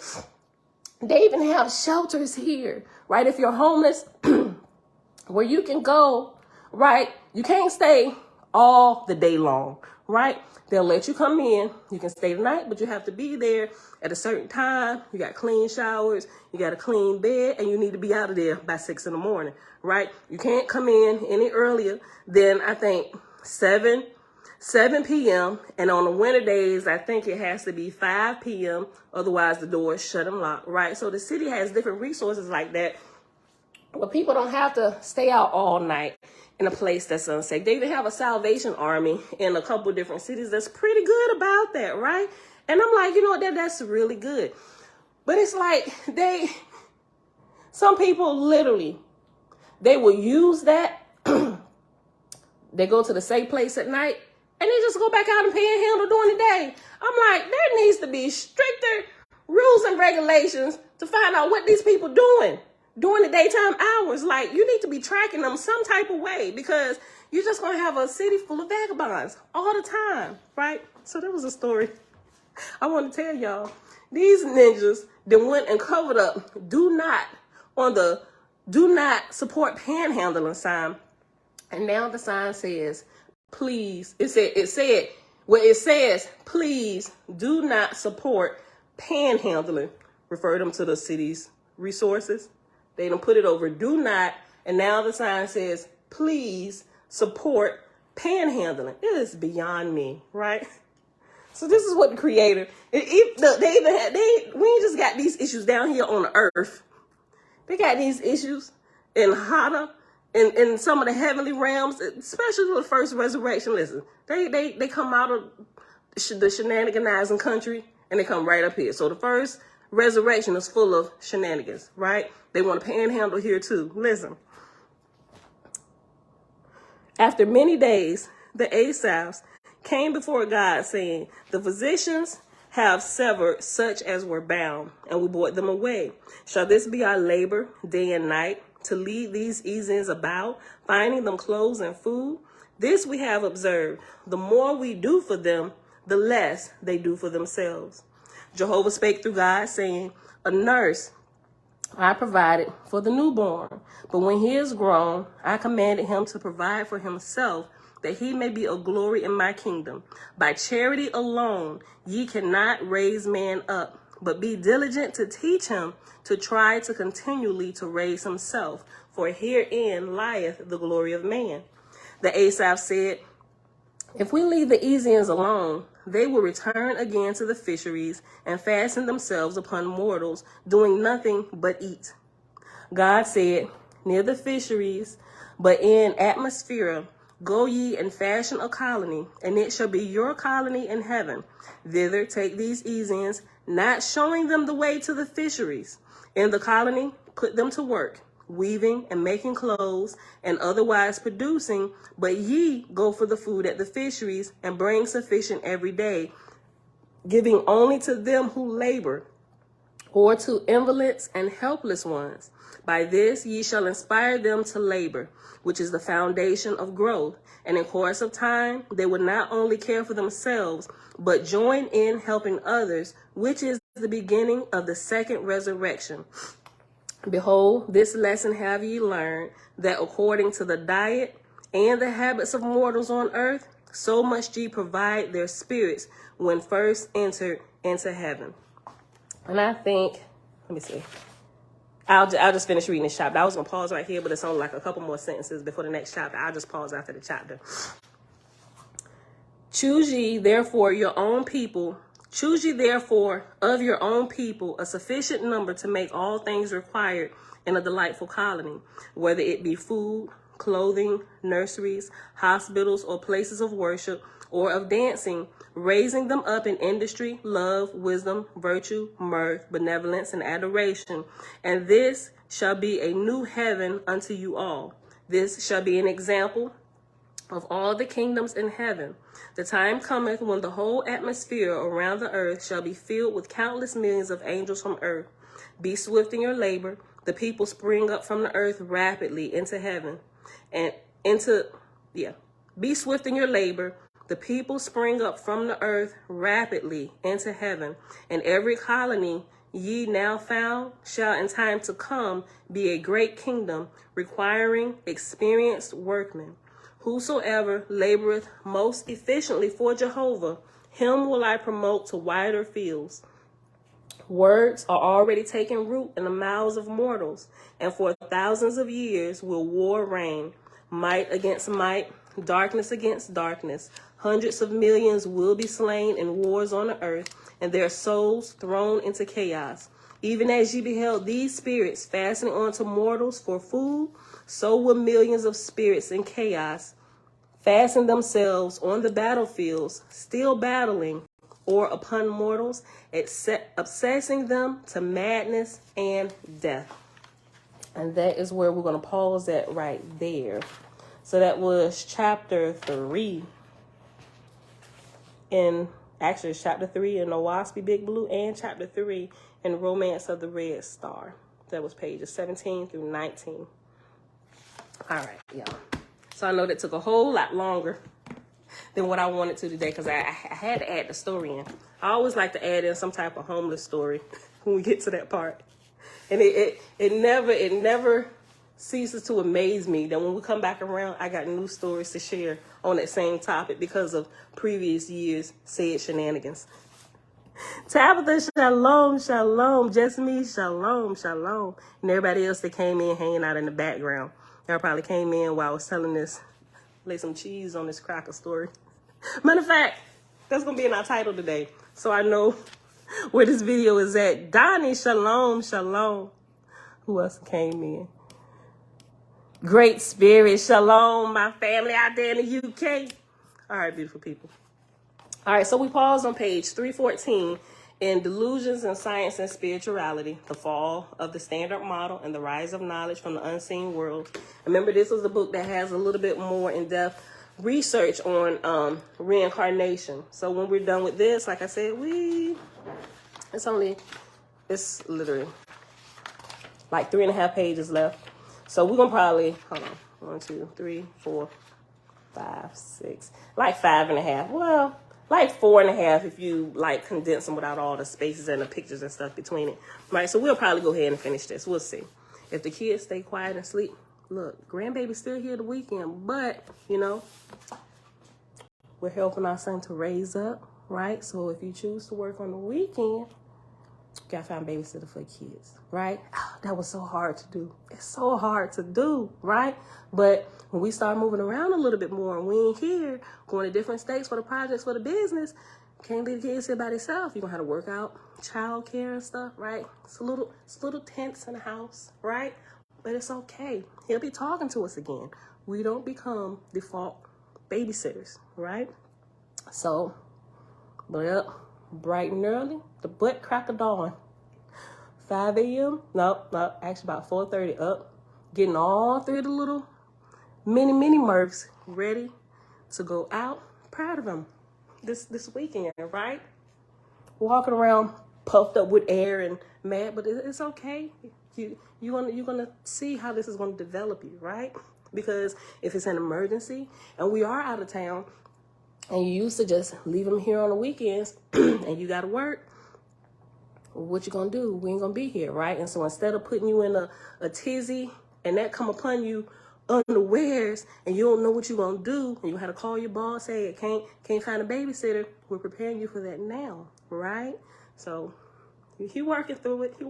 They even have shelters here, right? If you're homeless, where you can go, right? You can't stay all the day long, right? They'll let you come in. You can stay the night, but you have to be there at a certain time. You got clean showers. You got a clean bed, and you need to be out of there by 6 in the morning, right? You can't come in any earlier than, I think, 7 p.m. And on the winter days, I think it has to be 5 p.m. Otherwise, the door is shut and locked, right? So the city has different resources like that. But people don't have to stay out all night in a place that's unsafe. They even have a Salvation Army in a couple different cities that's pretty good about that, right? And I'm like, you know what, that's really good. But it's like some people literally, they will use that. They go to the safe place at night and they just go back out and panhandle during the day. I'm like, there needs to be stricter rules and regulations to find out what these people doing during the daytime hours. Like, you need to be tracking them some type of way, because you're just going to have a city full of vagabonds all the time, right? So there was a story I want to tell y'all. These ninjas that went and covered up do not support panhandling sign. And now the sign says, please, it says, please do not support panhandling. Refer them to the city's resources. They don't put it over do not. And now the sign says, please support panhandling. It is beyond me, right? So this is what the creator, we ain't just got these issues down here on the earth. They got these issues in Hada, in some of the heavenly realms, especially the first resurrection. Listen, they come out of the shenaniganizing country and they come right up here. So the first resurrection is full of shenanigans, right? They want to panhandle here too. Listen. After many days, the Asaphs came before God, saying, the physicians have severed such as were bound, and we brought them away. Shall this be our labor day and night, to lead these Ezians about, finding them clothes and food? This we have observed. The more we do for them, the less they do for themselves. Jehovah spake through God, saying, a nurse I provided for the newborn, but when he is grown, I commanded him to provide for himself, that he may be a glory in my kingdom. By charity alone ye cannot raise man up, but be diligent to teach him to try to continually to raise himself, for herein lieth the glory of man. The Asaph said, if we leave the Ezians alone, they will return again to the fisheries and fasten themselves upon mortals, doing nothing but eat. God said, near the fisheries, but in atmosphere, go ye and fashion a colony, and it shall be your colony in heaven. Thither take these Ezians, not showing them the way to the fisheries. In the colony, put them to work, weaving and making clothes, and otherwise producing, but ye go for the food at the fisheries, and bring sufficient every day, giving only to them who labor, or to invalids and helpless ones. By this ye shall inspire them to labor, which is the foundation of growth. And in course of time, they will not only care for themselves, but join in helping others, which is the beginning of the second resurrection. Behold, this lesson have ye learned, that according to the diet and the habits of mortals on earth, so must ye provide their spirits when first entered into heaven. And I think, let me see. I'll just finish reading this chapter. I was going to pause right here, but it's only like a couple more sentences before the next chapter. I'll just pause after the chapter. Choose ye therefore of your own people a sufficient number to make all things required in a delightful colony, whether it be food, clothing, nurseries, hospitals, or places of worship, or of dancing, raising them up in industry, love, wisdom, virtue, mirth, benevolence, and adoration. And this shall be a new heaven unto you all. This shall be an example of all the kingdoms in heaven. The time cometh when the whole atmosphere around the earth shall be filled with countless millions of angels from earth. Be swift in your labor. The people spring up from the earth rapidly into heaven. Be swift in your labor. The people spring up from the earth rapidly into heaven. And every colony ye now found shall in time to come be a great kingdom, requiring experienced workmen. Whosoever laboreth most efficiently for Jehovah, him will I promote to wider fields. Words are already taking root in the mouths of mortals, and for thousands of years will war reign, might against might, darkness against darkness. Hundreds of millions will be slain in wars on the earth, and their souls thrown into chaos. Even as ye beheld these spirits fastening onto mortals for food, so will millions of spirits in chaos fasten themselves on the battlefields, still battling, or upon mortals, obsessing them to madness and death. And that is where we're going to pause at right there. So that was chapter 3. Actually, it's chapter 3 in The Waspy Big Blue and chapter 3 in Romance of the Red Star. That was pages 17 through 19. All right, y'all. So I know that took a whole lot longer than what I wanted to today because I had to add the story in. I always like to add in some type of homeless story when we get to that part. And it never ceases to amaze me that when we come back around, I got new stories to share on that same topic because of previous years' said shenanigans. Tabitha, shalom, shalom. Jessamy, shalom, shalom. And everybody else that came in hanging out in the background. Y'all probably came in while I was telling this, lay some cheese on this cracker story. Matter of fact, that's going to be in our title today. So I know where this video is at. Donnie, shalom, shalom. Who else came in? Great Spirit, shalom, my family out there in the UK. All right, beautiful people. All right, so we paused on page 314 in Delusions in Science and Spirituality, the Fall of the Standard Model and the Rise of Knowledge from the Unseen World. Remember, this was a book that has a little bit more in-depth research on reincarnation. So when we're done with this, like I said, it's literally like 3.5 pages left. So we're going to probably, hold on, 1, 2, 3, 4, 5, 6, like 5.5. Well, like 4.5 if you like condense them without all the spaces and the pictures and stuff between it. Right, so we'll probably go ahead and finish this. We'll see. If the kids stay quiet and sleep, look, grandbaby's still here the weekend, but, you know, we're helping our son to raise up, right? So if you choose to work on the weekend, you gotta find babysitter for kids, right? Oh, that was so hard to do. It's so hard to do, right? But when we start moving around a little bit more and we ain't here, going to different states for the projects, for the business, can't leave the kids here by themselves. You're gonna have to work out child care and stuff, right? It's a little tense in the house, right? But it's okay. He'll be talking to us again. We don't become default babysitters, right? So, but bright and early, the butt crack of dawn. 5 a.m. Nope, actually about 4:30 up. Getting all 3 of the little mini Murphs ready to go out. Proud of them this weekend, right? Walking around puffed up with air and mad, but it's okay. You're gonna see how this is gonna develop you, right? Because if it's an emergency and we are out of town, and you used to just leave them here on the weekends and you got to work, what you going to do? We ain't going to be here, right? And so instead of putting you in a tizzy and that come upon you unawares and you don't know what you're going to do and you had to call your boss, say, can't find a babysitter, we're preparing you for that now, right? So you working through it. You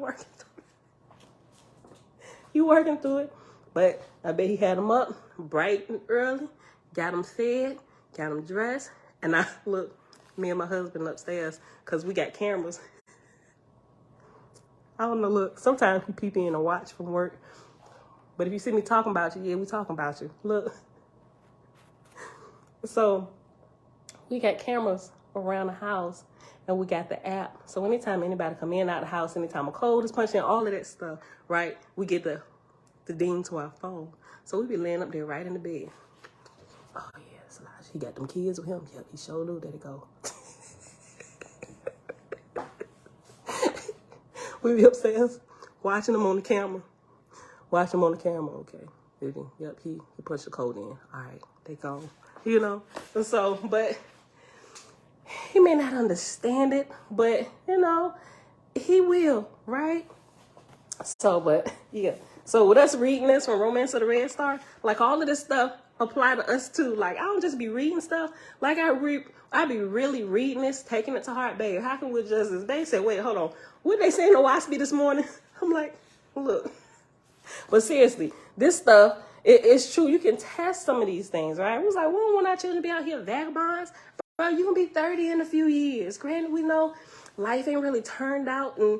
working through it. But I bet he had them up bright and early, got them fed, got them dressed, and I look, me and my husband upstairs, because we got cameras. I don't know, look, sometimes he peep in and watch from work, but if you see me talking about you, yeah, we talking about you. Look. So we got cameras around the house, and we got the app. So anytime anybody come in out of the house, anytime a code is punched in, all of that stuff, right, we get the ding to our phone. So we be laying up there right in the bed. Oh, yeah. He got them kids with him. Yep, he sure knew. There they go. We be upstairs watching them on the camera. Okay. Yep, he punched the code in. All right, they gone. You know? And so, but he may not understand it, but, you know, he will, right? So, but, yeah. So with us reading this from Romance of the Red Star, like all of this stuff apply to us too. Like I don't just be reading stuff. Like I be really reading this, taking it to heart, babe. How can we just, as they said, wait, hold on. What they saying to Waspy this morning? I'm like, look. But seriously, this stuff, it's true. You can test some of these things, right? It was like, we don't want our children to be out here vagabonds. Bro, you can be 30 in a few years. Granted, we know life ain't really turned out and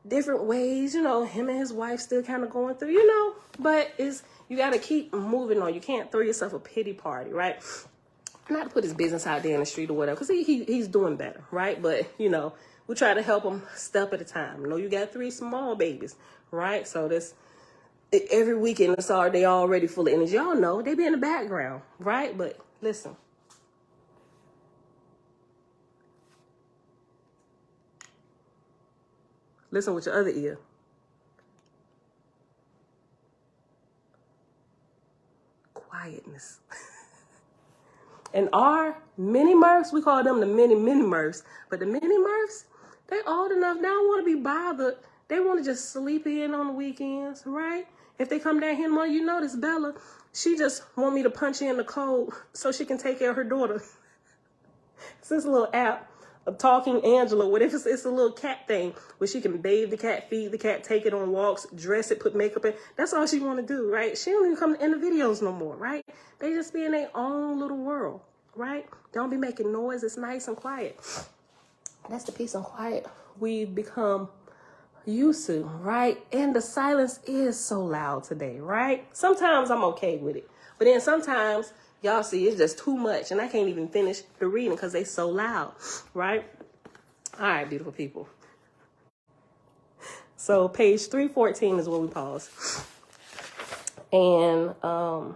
different ways, you know, him and his wife still kind of going through, but you got to keep moving on. You can't throw yourself a pity party, right? Not to put his business out there in the street or whatever, because he's doing better, right? But, we try to help him step at a time. You got 3 small babies, right? So every weekend, they already full of energy. Y'all know, they be in the background, right? But listen. Listen with your other ear. Quietness. And our mini Murphs, we call them the mini Murphs, but the mini Murphs, they old enough, they don't want to be bothered. They want to just sleep in on the weekends, right? If they come down here in the morning, notice Bella, she just want me to punch in the code so she can take care of her daughter. It's this little app of Talking Angela, whatever. It's a little cat thing where she can bathe the cat, feed the cat, take it on walks, dress it, put makeup in. That's all she want to do, right? She don't even come in the videos no more, right? They just be in their own little world, right? Don't be making noise. It's nice and quiet. That's the peace and quiet we've become used to, right? And the silence is so loud today, right? Sometimes I'm okay with it, but then sometimes y'all see it's just too much and I can't even finish the reading because they so loud, right? All right, beautiful people. So page 314 is where we pause. And the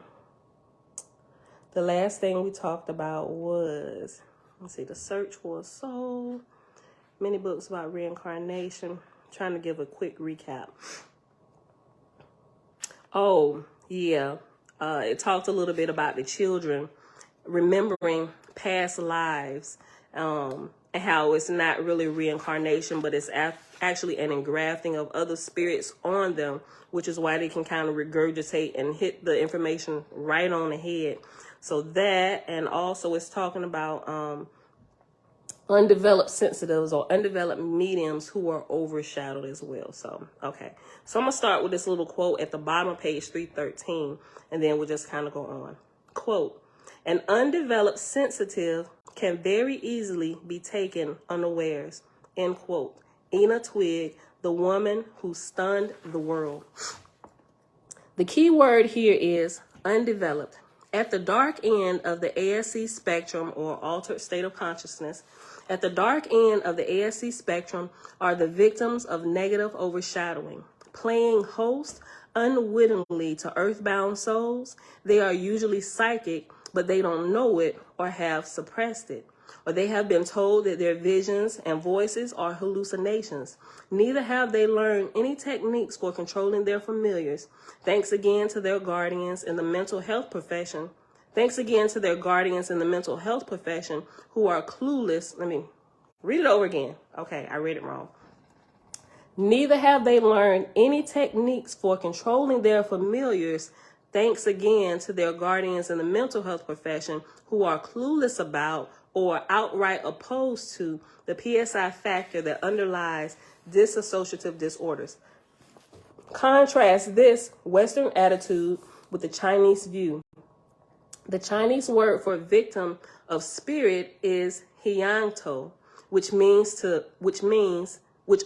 last thing we talked about was, let's see, the search for a soul, many books about reincarnation. Trying to give a quick recap. Oh, yeah. It talked a little bit about the children remembering past lives, and how it's not really reincarnation, but it's actually an engrafting of other spirits on them, which is why they can kind of regurgitate and hit the information right on the head. So that, and also it's talking about undeveloped sensitives or undeveloped mediums who are overshadowed as well. So, okay. So I'm going to start with this little quote at the bottom of page 313, and then we'll just kind of go on. Quote, an undeveloped sensitive can very easily be taken unawares. End quote. Ena Twigg, the woman who stunned the world. The key word here is undeveloped. At the dark end of the ASC spectrum, or altered state of consciousness, at the dark end of the ASC spectrum are the victims of negative overshadowing, playing host unwittingly to earthbound souls. They are usually psychic, but they don't know it or have suppressed it, or they have been told that their visions and voices are hallucinations. Neither have they learned any techniques for controlling their familiars. Thanks again to their guardians in the mental health profession. Thanks again to their guardians in the mental health profession who are clueless. Let me read it over again. Okay, I read it wrong. Neither have they learned any techniques for controlling their familiars. Thanks again to their guardians in the mental health profession who are clueless about or outright opposed to the PSI factor that underlies dissociative disorders. Contrast this Western attitude with the Chinese view. The Chinese word for victim of spirit is Hyangto, which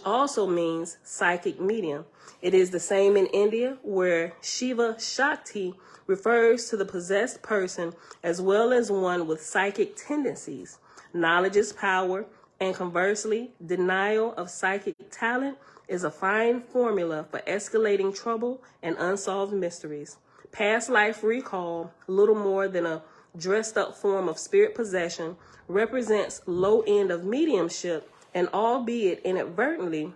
also means psychic medium. It is the same in India, where Shiva Shakti refers to the possessed person as well as one with psychic tendencies. Knowledge is power, and conversely, denial of psychic talent is a fine formula for escalating trouble and unsolved mysteries. Past life recall, little more than a dressed up form of spirit possession, represents low end of mediumship and, albeit inadvertently,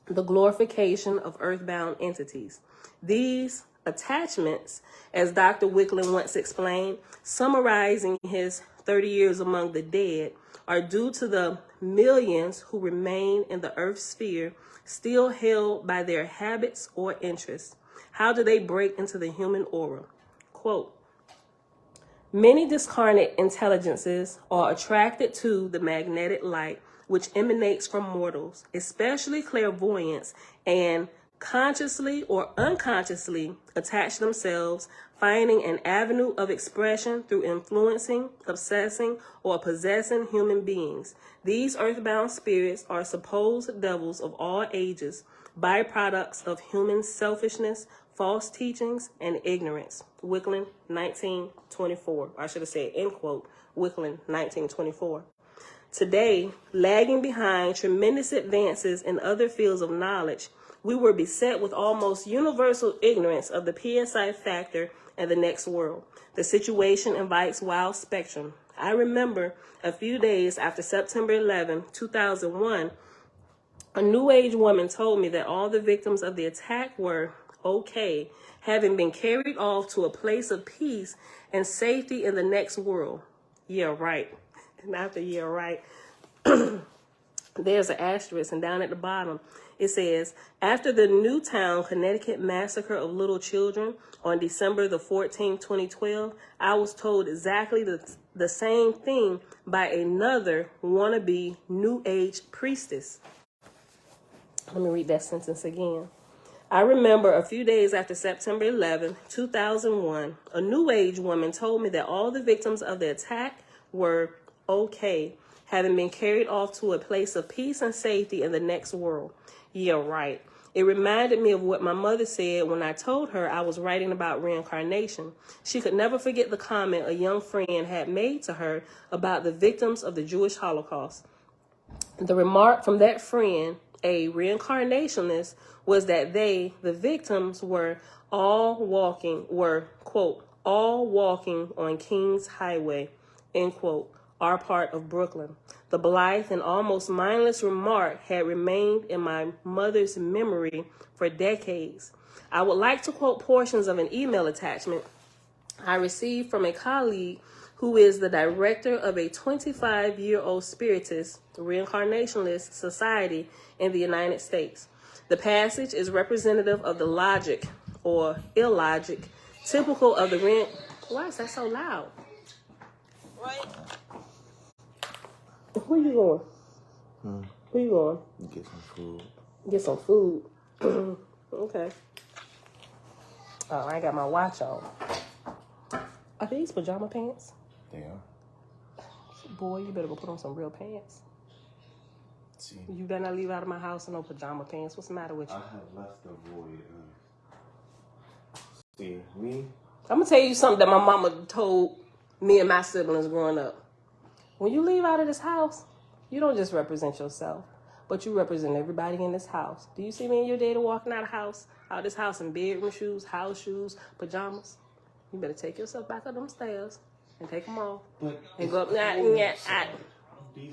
the glorification of earthbound entities. These attachments, as Dr. Wicklund once explained, summarizing his 30 years among the dead, are due to the millions who remain in the earth sphere, still held by their habits or interests. How do they break into the human aura? Quote, many discarnate intelligences are attracted to the magnetic light which emanates from mortals, especially clairvoyants and consciously or unconsciously attach themselves, finding an avenue of expression through influencing, obsessing, or possessing human beings. These earthbound spirits are supposed devils of all ages, byproducts of human selfishness, false teachings, and ignorance. Wicklin, 1924. I should have said, end quote, Wicklin, 1924. Today, lagging behind tremendous advances in other fields of knowledge, we were beset with almost universal ignorance of the PSI factor and the next world. The situation invites wild spectrum. I remember a few days after September 11, 2001, a New Age woman told me that all the victims of the attack were okay, having been carried off to a place of peace and safety in the next world. Yeah, right. And after yeah, right, there's an asterisk, and down at the bottom, it says, after the Newtown, Connecticut massacre of little children on December the 14th, 2012, I was told exactly the same thing by another wannabe New Age priestess. Let me read that sentence again. I remember a few days after September 11, 2001, a New Age woman told me that all the victims of the attack were okay, having been carried off to a place of peace and safety in the next world. Yeah, right. It reminded me of what my mother said when I told her I was writing about reincarnation. She could never forget the comment a young friend had made to her about the victims of the Jewish Holocaust. The remark from that friend, a reincarnationist, was that they, the victims, were, quote, all walking on King's Highway, end quote, are part of Brooklyn. The blithe and almost mindless remark had remained in my mother's memory for decades. I would like to quote portions of an email attachment I received from a colleague who is the director of a 25-year-old spiritist, reincarnationist society in the United States. The passage is representative of the logic or illogic, typical of the Why is that so loud? Right. Where you going? Where you going? Get some food. Get some food. Okay. Oh, I ain't got my watch on. Are these pajama pants? They are. Boy, you better go put on some real pants. See, You better not leave out of my house in no pajama pants. What's the matter with you? I have left the void. See, me? I'm going to tell you something that my mama told me and my siblings growing up. When you leave out of this house, you don't just represent yourself, but you represent everybody in this house. Do you see me and your daddy walking out of this house in bedroom shoes, house shoes, pajamas? You better take yourself back up them stairs and take them off. But and go up. These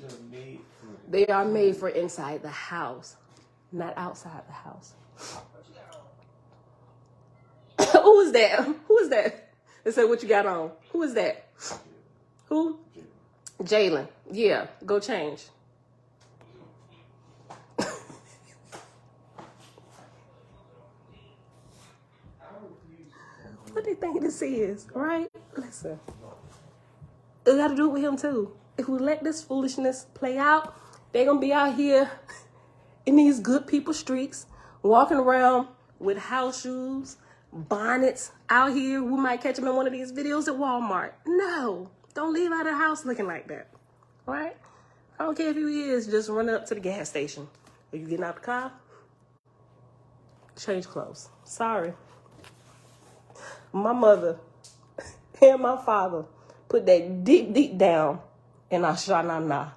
are made for... They are made for inside the house, not outside the house. Who is that? Who is that? They said, what you got on? Who is that? Who? Jalen. Yeah, go change. What do you think this is, right? Listen. It got to do with him, too. If we let this foolishness play out, they're going to be out here in these good people streets, walking around with house shoes, bonnets out here. We might catch them in one of these videos at Walmart. No, don't leave out of the house looking like that. All right? I don't care if you is, just run up to the gas station. Are you getting out the car? Change clothes. Sorry. My mother and my father put that deep, deep down in our shanana,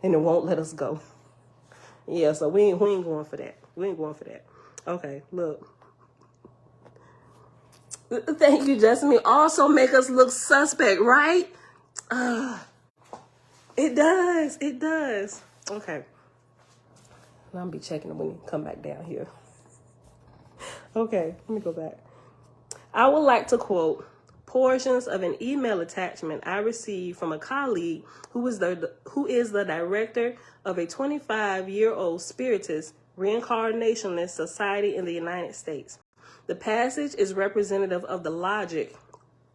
and it won't let us go. Yeah, so we ain't going for that. We ain't going for that. Okay, look. Thank you, Jasmine. Also make us look suspect, right? It does. It does. Okay. I'm going to be checking it when you come back down here. Okay, let me go back. I would like to quote portions of an email attachment I received from a colleague who is the director of a 25-year-old spiritist reincarnationist society in the United States. The passage is representative of the logic,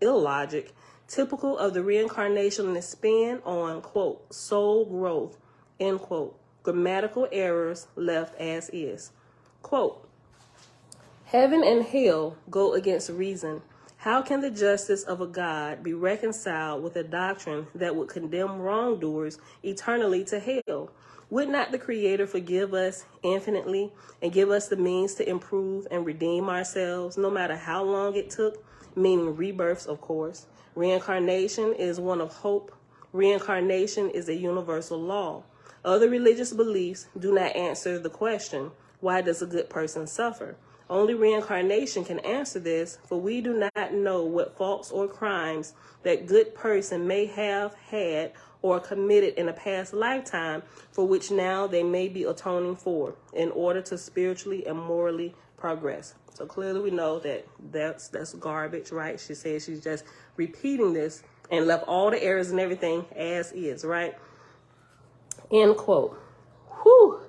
illogic, typical of the reincarnationist spin on, quote, soul growth, end quote, grammatical errors left as is. Quote, Heaven and hell go against reason. How can the justice of a God be reconciled with a doctrine that would condemn wrongdoers eternally to hell? Would not the Creator forgive us infinitely and give us the means to improve and redeem ourselves, no matter how long it took? Meaning rebirths, of course. Reincarnation is one of hope. Reincarnation is a universal law. Other religious beliefs do not answer the question, why does a good person suffer? Only reincarnation can answer this, for we do not know what faults or crimes that good person may have had or committed in a past lifetime for which now they may be atoning for in order to spiritually and morally progress. So clearly we know that that's garbage, right? She says she's just repeating this and left all the errors and everything as is, right? End quote. Whew.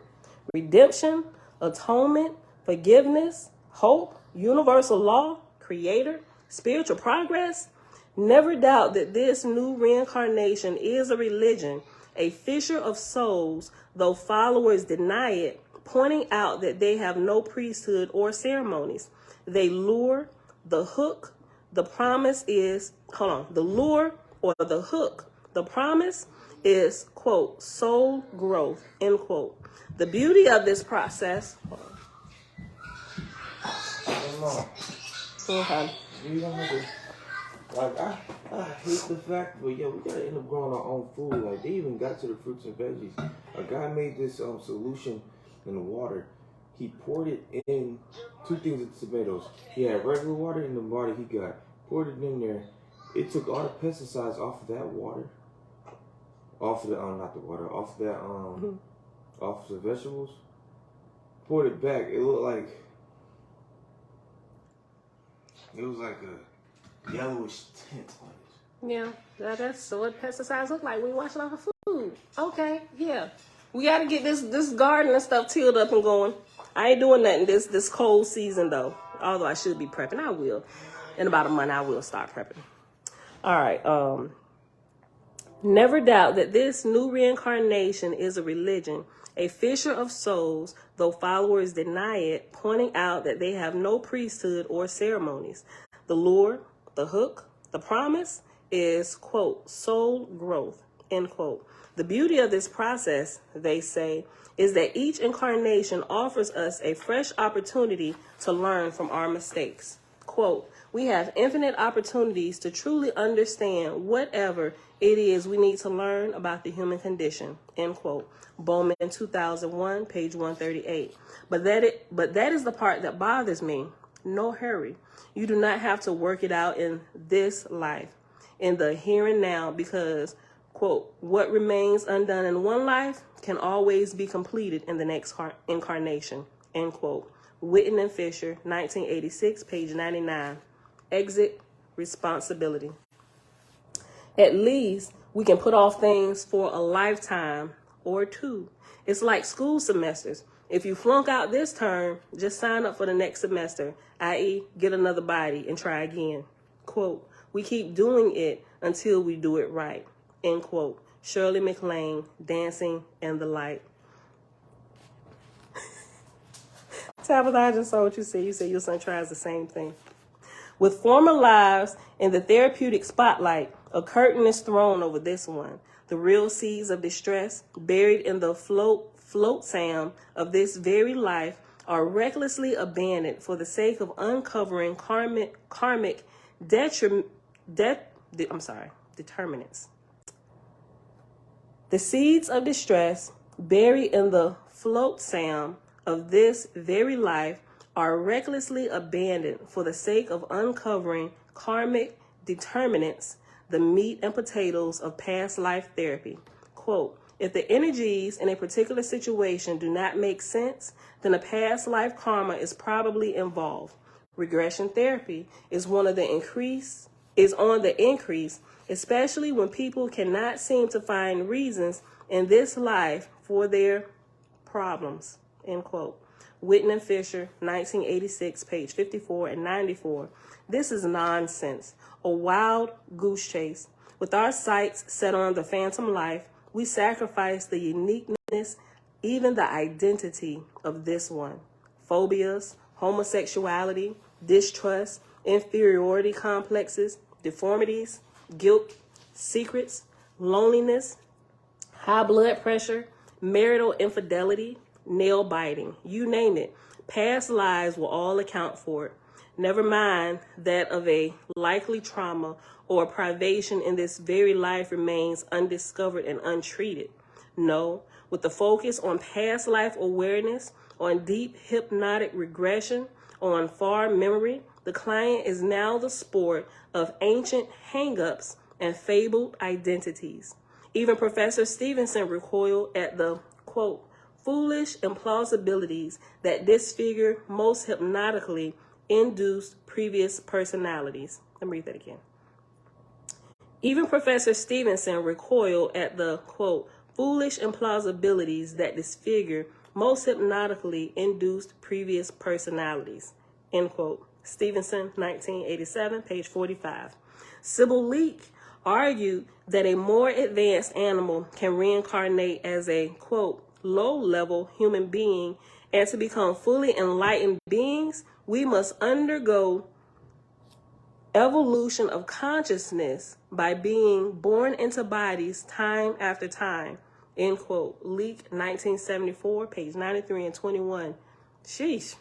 Redemption, atonement, forgiveness, hope, universal law, creator, spiritual progress. Never doubt that this new reincarnation is a religion, a fisher of souls, though followers deny it, pointing out that they have no priesthood or ceremonies. They lure, the hook, the promise is, the lure or the hook, the promise is, quote, soul growth, end quote. The beauty of this process. Okay. You don't have to, like, I hate the fact, but yeah, we gotta end up growing our own food. Like, they even got to the fruits and veggies. A guy made this solution in the water. He poured it in 2 things of tomatoes. He had regular water and the water he got. Poured it in there. It took all the pesticides off of that water. Off of the, not the water, off that, off the vegetables. Poured it back. It looked like, it was like a yellowish tint on it. Yeah, that's what pesticides look like when you washing off of food. Okay, yeah. We got to get this garden and stuff tilled up and going. I ain't doing nothing this cold season, though. Although I should be prepping. I will. In about a month, I will start prepping. All right. Never doubt that this new reincarnation is a religion, a fisher of souls, though followers deny it, pointing out that they have no priesthood or ceremonies. The lure, the hook, the promise is, quote, soul growth, end quote. The beauty of this process, they say, is that each incarnation offers us a fresh opportunity to learn from our mistakes. Quote, we have infinite opportunities to truly understand whatever it is we need to learn about the human condition, end quote. Bowman 2001, page 138. But that is the part that bothers me. No hurry. You do not have to work it out in this life, in the here and now, because, quote, what remains undone in one life can always be completed in the next incarnation, end quote. Whitten and Fisher, 1986, page 99. Exit responsibility. At least we can put off things for a lifetime or two. It's like school semesters. If you flunk out this term, just sign up for the next semester, i.e. get another body and try again. Quote, we keep doing it until we do it right, end quote. Shirley MacLaine, Dancing in the Light. Tabitha, I just saw what you said. You said your son tries the same thing. With former lives in the therapeutic spotlight, a curtain is thrown over this one. The real seeds of distress, buried in the float sand of this very life, are recklessly abandoned for the sake of uncovering karmic determinants. The seeds of distress, buried in the float sand of this very life, are recklessly abandoned for the sake of uncovering karmic determinants, the meat and potatoes of past life therapy. Quote, if the energies in a particular situation do not make sense, then a past life karma is probably involved. Regression therapy is on the increase, especially when people cannot seem to find reasons in this life for their problems, end quote. Whitten and Fisher, 1986, page 54 and 94. This is nonsense, a wild goose chase. With our sights set on the phantom life, we sacrifice the uniqueness, even the identity of this one. Phobias, homosexuality, distrust, inferiority complexes, deformities, guilt, secrets, loneliness, high blood pressure, marital infidelity, nail biting, you name it. Past lives will all account for it. Never mind that of a likely trauma or privation in this very life remains undiscovered and untreated. No, with the focus on past life awareness, on deep hypnotic regression, on far memory, the client is now the sport of ancient hang-ups and fabled identities. Even Professor Stevenson recoiled at the, quote, foolish implausibilities that disfigure most hypnotically induced previous personalities. Let me read that again. Even Professor Stevenson recoiled at the, quote, foolish implausibilities that disfigure most hypnotically induced previous personalities, end quote. Stevenson, 1987, page 45. Sybil Leek argued that a more advanced animal can reincarnate as a, quote, low-level human being, and to become fully enlightened beings, we must undergo evolution of consciousness by being born into bodies time after time, end quote. Leak, 1974, page 93 and 21. Sheesh.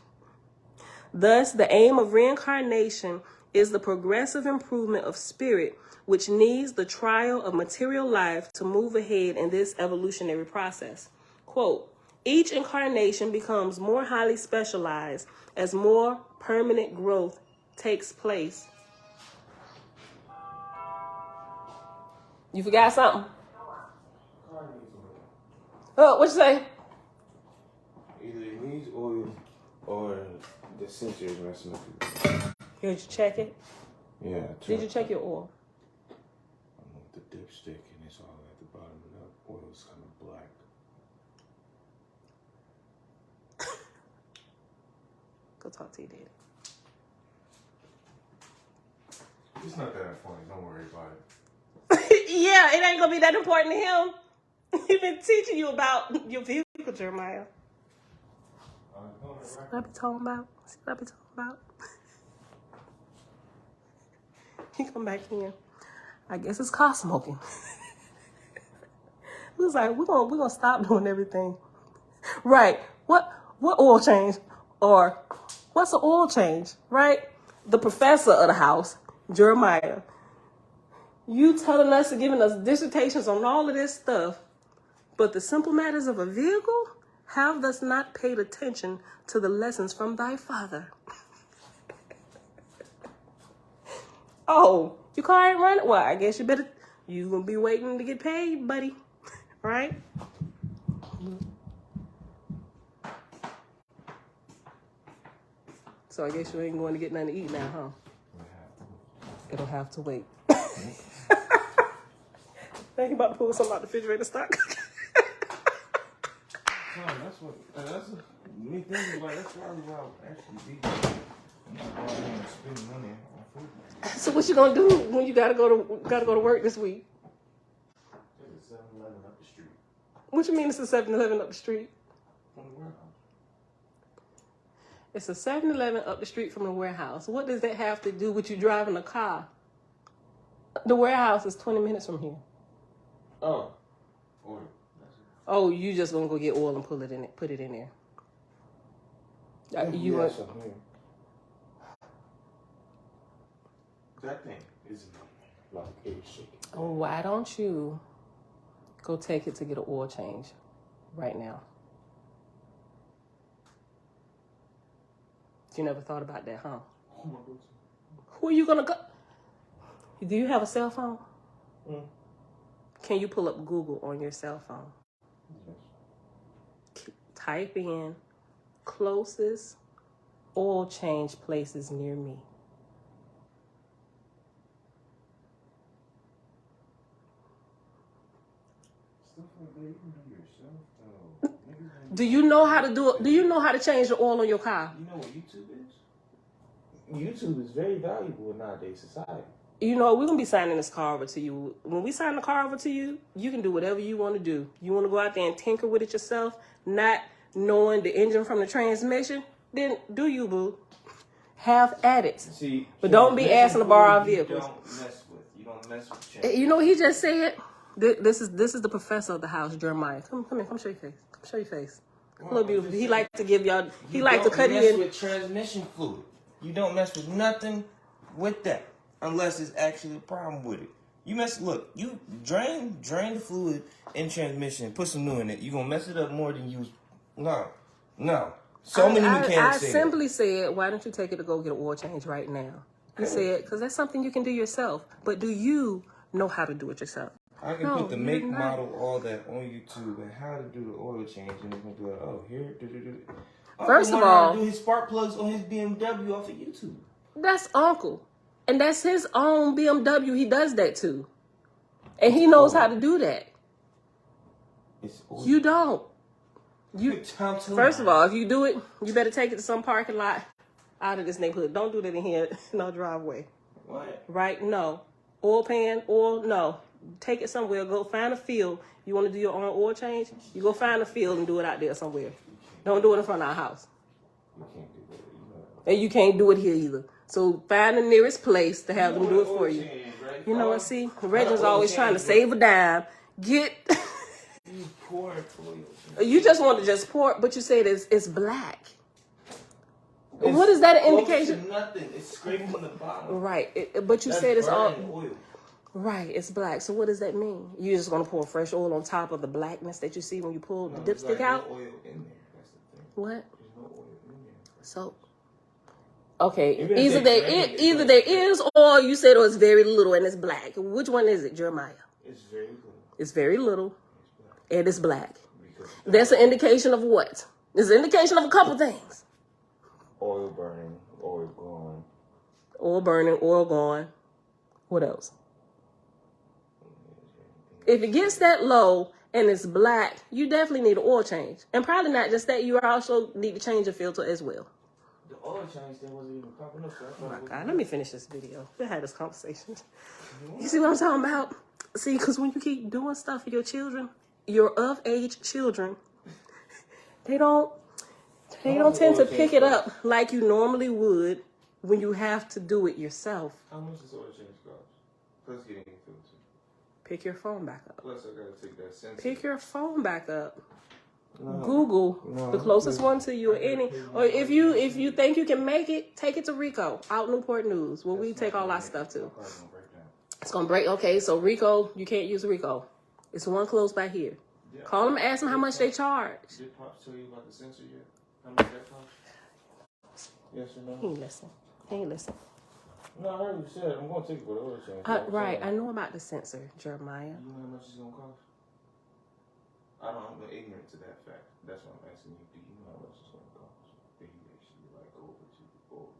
Thus, the aim of reincarnation is the progressive improvement of spirit, which needs the trial of material life to move ahead in this evolutionary process. Quote, each incarnation becomes more highly specialized as more permanent growth takes place. You forgot something? Oh, what you say? Either it needs oil or the sensor is messing up. Did you check it? Yeah. Did you check your oil? I'm with the dipstick and it's all at the bottom of the oil is kind of black. Go talk to your daddy. It's not that funny. Don't worry about it. Yeah, it ain't gonna be that important to him. He's been teaching you about your vehicle, Jeremiah. See what I be talking about? See what I be talking about? He come back in. I guess it's car smoking. He was like, we're gonna stop doing everything. Right. What oil change? Or what's an oil change? Right? The professor of the house, Jeremiah. You telling us and giving us dissertations on all of this stuff, but the simple matters of a vehicle have thus not paid attention to the lessons from thy father. Oh, your car ain't running? Well, I guess you gonna be waiting to get paid, buddy. Right? So I guess you ain't going to get nothing to eat now, huh? It'll have to wait. Think about to pull something out the refrigerator stock. That's me thinking about. That's why we actually be spending money on food. So what you gonna do when you gotta go to work this week? There's a 7-Eleven up the street. What you mean it's a 7-Eleven up the street? From the warehouse. It's a 7-Eleven up the street from the warehouse. What does that have to do with you driving a car? The warehouse is 20 minutes from here. Oh. Oil. Oh, you just gonna go get oil and put it in there. You want something here. That thing isn't like a shaking. Oh, why don't you go take it to get an oil change right now? You never thought about that, huh? Oh my goodness. Who are you gonna go? Do you have a cell phone? Mm. Can you pull up Google on your cell phone? Yes. Type in closest oil change places near me. Stuff like that you can do yourself, though. Do you know how to do it? Do you know how to change the oil on your car? You know what YouTube is? YouTube is very valuable in nowadays society. You know, we're going to be signing this car over to you. When we sign the car over to you, you can do whatever you want to do. You want to go out there and tinker with it yourself, not knowing the engine from the transmission? then do you, boo? Have at it. See, but don't be asking to borrow our vehicles. You don't mess with change. You know what he just said? This is the professor of the house, Jeremiah. Come here. Come show your face. Come show your face. Look beautiful. He like to give y'all. He like to cut you in. mess with transmission fluid. You don't mess with nothing with that unless it's actually a problem with it. You drain the fluid in transmission, put some new in it. You gonna mess it up more than you. No. So many mechanics. I simply said, why don't you take it to go get an oil change right now? You said, because that's something you can do yourself. But do you know how to do it yourself? I can put the make, model, all that on YouTube and how to do the oil change, and you can be like, oh, here, First of all, do his spark plugs on his BMW off of YouTube. That's Uncle, and that's his own BMW. He does that too, and he knows how to do that. It's oil. You don't. First of all, if you do it, you better take it to some parking lot out of this neighborhood. Don't do that in here, in our driveway. What? Right? No. Oil pan, oil, no. Take it somewhere. Go find a field. You want to do your own oil change? You go find a field and do it out there somewhere. Don't do it in front of our house. You can't do that. And you can't do it here either. So find the nearest place to have them do it for you. Right? You know what? See, Reginald's always trying to save a dime. Get... You pour oil. You just want to just pour, but you said it's black. What is that an indication? Nothing. It's scraping from the bottom. Right. But you said it's all... oil. Right, it's black. So what does that mean? You're just going to pour fresh oil on top of the blackness that you see when you pull the dipstick out? No oil in there. That's the thing. What? There's no oil in there. So, okay, either there is, or you said it's very little and it's black. Which one is it, Jeremiah? It's very little. It's very little, and it's black. That's an indication of what? It's an indication of a couple things. Oil burning, oil gone. Oil burning, oil gone. What else? If it gets that low and it's black, you definitely need an oil change. And probably not just that, you also need to change your filter as well. The oil change thing wasn't even popping up. Oh my God, let me finish this video. We had this conversation. You see what I'm talking about? See, because when you keep doing stuff for your children, your of-age children, they don't tend to pick it up like you normally would when you have to do it yourself. How much does oil change cost? Plus getting a filter. Pick your phone back up. Plus I gotta take that sensor. Pick your phone back up. No, Google the closest one to you, or if you think you can make it, take it to Rico out Newport News, where we take all our stuff to. It's gonna break. Okay, so Rico, you can't use Rico. It's one close by here. Yeah. Call them, ask them how much they charge. Did Pops tell you about the sensor yet? How much that costs? Yes or no? He ain't listen. No, I heard you said I'm gonna take it for the oil change. Right, I know about the sensor, Jeremiah. You know how much it's gonna cost? I'm ignorant to that fact. That's why I'm asking you. Do you know how much it's gonna cost? Did he actually go over to the board?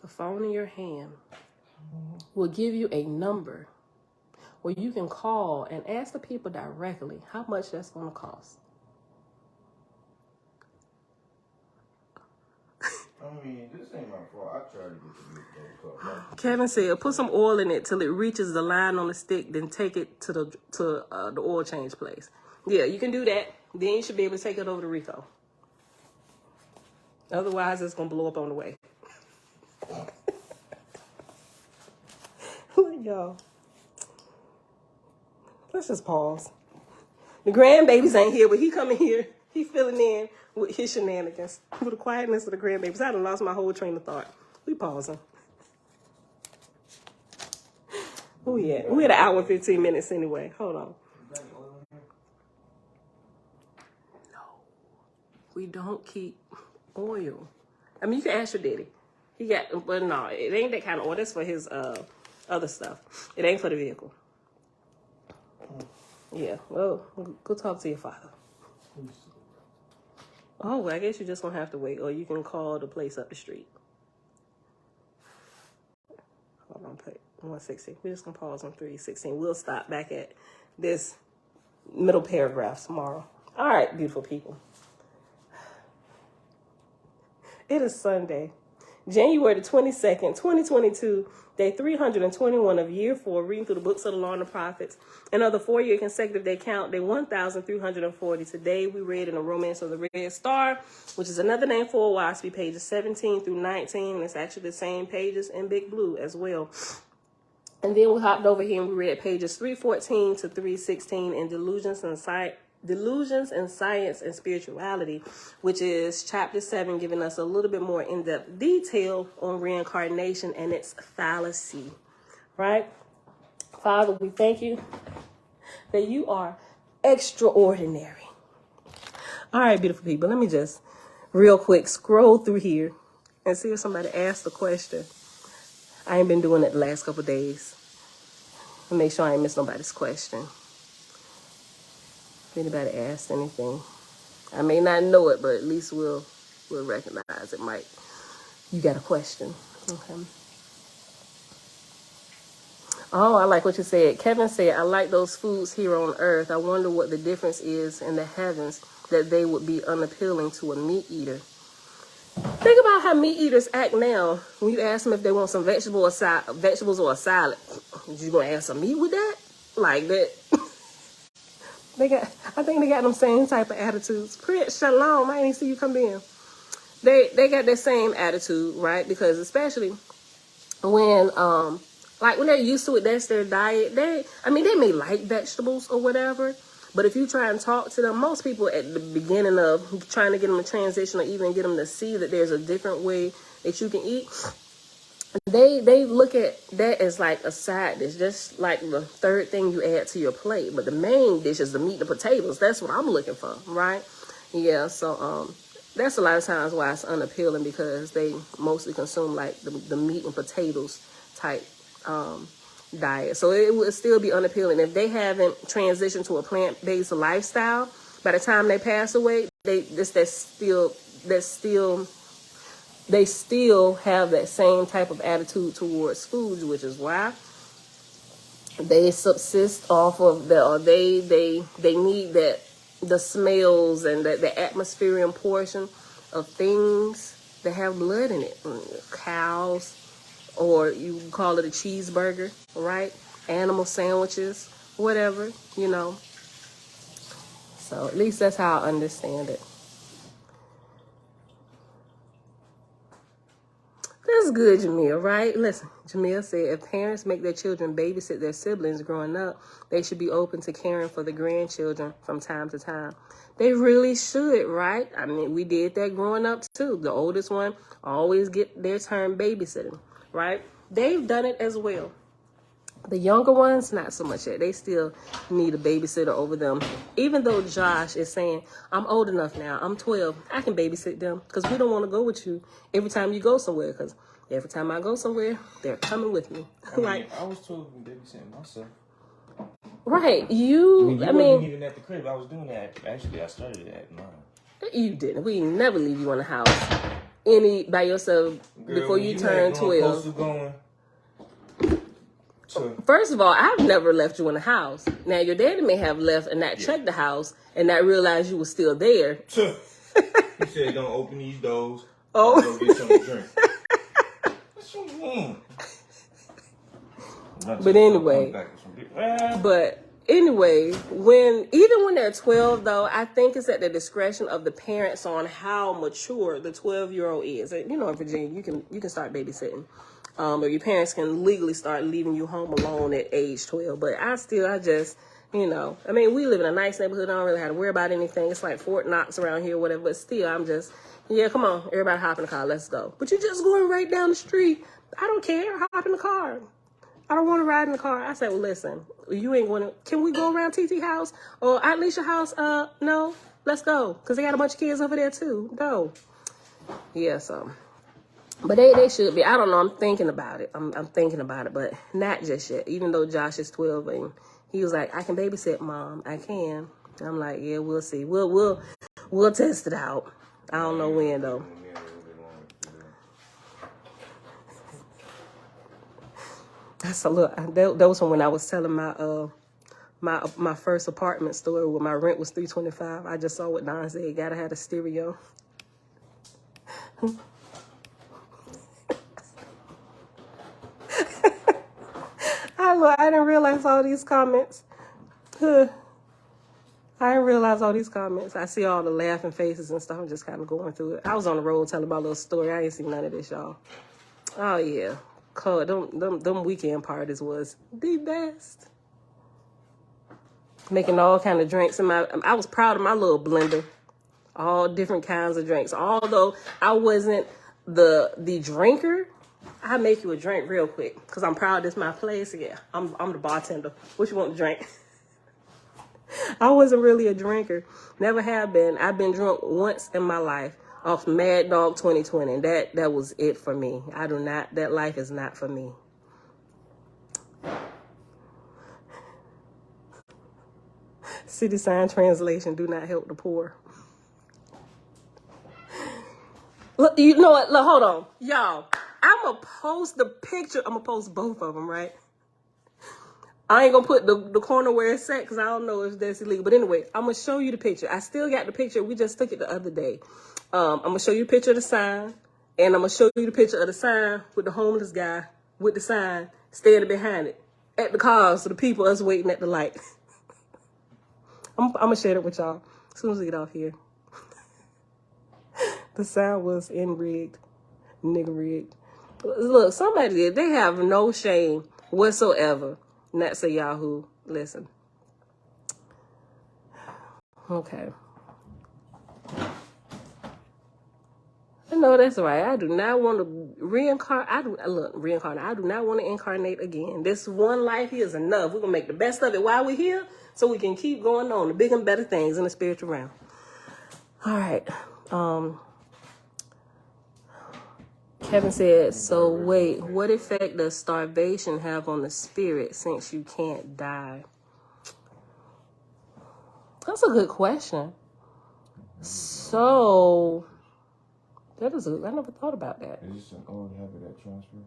The phone in your hand will give you a number where you can call and ask the people directly how much that's going to cost. I mean, this ain't my fault. I tried to get the new car. Kevin said, put some oil in it till it reaches the line on the stick, then take it to the oil change place. Yeah, you can do that. Then you should be able to take it over to Rico. Otherwise, it's going to blow up on the way. Y'all. Let's just pause. The grandbabies ain't here, but he coming here. He filling in with his shenanigans. With the quietness of the grandbabies. I done lost my whole train of thought. We pausing. Oh yeah. We had an hour and 15 minutes anyway. Hold on. No. We don't keep oil. I mean, you can ask your daddy. He got, but no, it ain't that kind of oil. That's for his other stuff. It ain't for the vehicle. Yeah, well, go talk to your father. Oh, well, I guess you're just going to have to wait, or you can call the place up the street. Hold on, 116. We're just going to pause on 316. We'll stop back at this middle paragraph tomorrow. All right, beautiful people. It is Sunday. January the 22nd, 2022, day 321 of year 4, reading through the books of the law and the prophets. Another 4-year consecutive day count, day 1,340. Today we read in the Romance of the Red Star, which is another name for a wasp, pages 17 through 19. And it's actually the same pages in big blue as well. And then we hopped over here and we read pages 314 to 316 in Delusions and Science and Spirituality, which is chapter 7, giving us a little bit more in-depth detail on reincarnation and its fallacy, right? Father, we thank you that you are extraordinary. All right, beautiful people, let me just real quick scroll through here and see if somebody asked a question. I ain't been doing it the last couple of days. And make sure I ain't miss nobody's question. If anybody asked anything, I may not know it, but at least we'll recognize it. Mike, you got a question? Okay. Oh, I like what you said. Kevin said, I like those foods here on earth. I wonder what the difference is in the heavens that they would be unappealing to a meat eater. Think about how meat eaters act now. When you ask them if they want some vegetables or a salad, you gonna ask some meat with that? Like that? I think they got them same type of attitudes. Prince Shalom, I ain't see you come in. They got that same attitude, right? Because especially when when they're used to it, that's their diet. They may like vegetables or whatever. But if you try and talk to them, most people at the beginning of trying to get them to transition or even get them to see that there's a different way that you can eat, they look at that as like a side dish, just like the third thing you add to your plate. But the main dish is the meat and potatoes. That's what I'm looking for, right? Yeah, so that's a lot of times why it's unappealing, because they mostly consume like the meat and potatoes type diet. So it would still be unappealing if they haven't transitioned to a plant-based lifestyle. By the time they pass away, they still have that same type of attitude towards foods, which is why they subsist off of they need that the smells and the atmospheric portion of things that have blood in it. Cows, or you call it a cheeseburger, right? Animal sandwiches, whatever, So at least that's how I understand it. That's good, Jamil, right? Listen, Jamil said, if parents make their children babysit their siblings growing up, they should be open to caring for the grandchildren from time to time. They really should, right? I mean, we did that growing up, too. The oldest one always get their turn babysitting, right? They've done it as well. The younger ones, not so much yet. They still need a babysitter over them. Even though Josh is saying, I'm old enough now, I'm 12, I can babysit them, because we don't want to go with you every time you go somewhere, because every time I go somewhere, they're coming with me. I was told to babysitting myself. Right. You wasn't even at the crib. I was doing that. Actually, I started at 9. You didn't. We never leave you in the house by yourself. Girl, before you turn 12. First of all, I've never left you in the house. Now, your daddy may have left and not checked the house and not realized you were still there. He said, don't open these doors. Oh. Go get something to drink. What you mean? But anyway, when they're 12, though, I think it's at the discretion of the parents on how mature the 12-year-old is. In Virginia, you can start babysitting. Or your parents can legally start leaving you home alone at age 12. But I just, we live in a nice neighborhood. I don't really have to worry about anything. It's like Fort Knox around here, whatever. But still, I'm just, come on, everybody hop in the car. Let's go. But you're just going right down the street. I don't care. Hop in the car. I don't want to ride in the car. I said, well, listen, you ain't going to, can we go around TT house or at Alicia house? No, let's go. Because they got a bunch of kids over there too. No. Yeah, so. But they should be. I don't know. I'm thinking about it. I'm thinking about it, but not just yet. Even though Josh is 12 and he was like, I can babysit, Mom. I can. And I'm like, yeah, we'll see. We'll test it out. I don't know when though. That's a look. That was from when I was telling my first apartment story where my rent was $325. I just saw what Don said. Gotta have a stereo. I didn't realize all these comments. I didn't realize all these comments. I see all the laughing faces and stuff. I'm just kind of going through it. I was on the road telling my little story. I ain't seen none of this, y'all. Oh, yeah. Cold. Them weekend parties was the best. Making all kind of drinks. I was proud of my little blender. All different kinds of drinks. Although I wasn't the drinker, I make you a drink real quick because I'm proud this my place. Yeah, I'm the bartender. What you want to drink? I wasn't really a drinker. Never have been. I've been drunk once in my life off Mad Dog 2020. And that was it for me. That life is not for me. City sign translation, do not help the poor. Look, you know what? Look, hold on. Y'all, I'm going to post the picture. I'm going to post both of them, right? I ain't going to put the corner where it's at because I don't know if that's illegal. But anyway, I'm going to show you the picture. I still got the picture. We just took it the other day. I'm going to show you a picture of the sign. And I'm going to show you the picture of the sign with the homeless guy with the sign standing behind it at the cars. So the people us waiting at the light. I'm going to share it with y'all as soon as we get off here. The sign was rigged. Nigga rigged. Look, somebody, they have no shame whatsoever. Not say Yahoo. Listen. Okay. No, that's right. I do not want to reincarnate. I do not want to incarnate again. This one life here is enough. We're going to make the best of it while we're here so we can keep going on to bigger and better things in the spiritual realm. All right. Kevin said, so wait, what effect does starvation have on the spirit since you can't die? That's a good question. So, I never thought about that. Is this an old habit that transfers?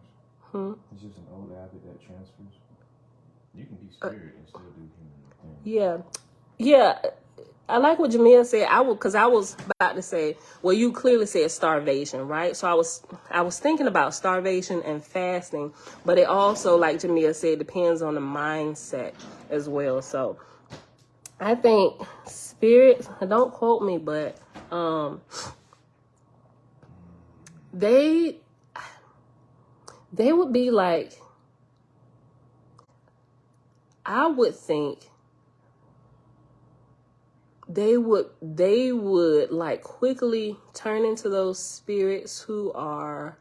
Is this an old habit that transfers? You can be spirit and still do human things. Yeah. I like what Jamil said. Because I was about to say, well, you clearly said starvation, right? So I was thinking about starvation and fasting, but it also, like Jamil said, depends on the mindset as well. So I think spirits, don't quote me, but they would be like, I would think they would like quickly turn into those spirits who are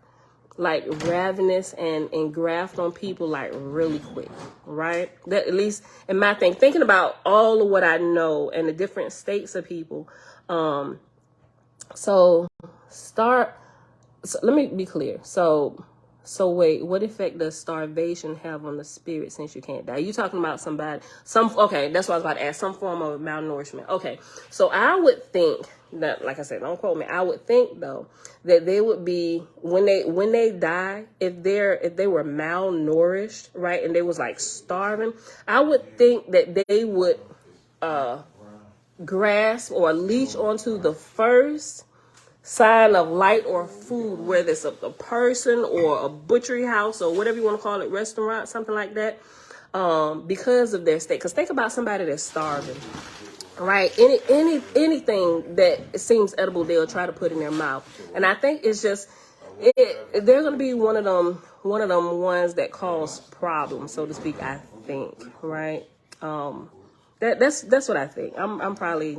like ravenous and graft on people like really quick, right? That, at least in my thinking about all of what I know and the different states of people. So let me be clear. So wait, what effect does starvation have on the spirit since you can't die? You talking about okay, that's what I was about to ask, some form of malnourishment. Okay, so I would think that, like I said, don't quote me, I would think though that they would be, when they die, if they were malnourished, right, and they was like starving, I would think that they would grasp or leech onto the first sign of light or food, whether it's a person or a butchery house or whatever you want to call it, restaurant, something like that, because of their state. Because think about somebody that's starving, right? Anything that seems edible, they'll try to put in their mouth. And I think it's just, they're going to be one of them ones that cause problems, so to speak, I think, right? That's what I think. I'm probably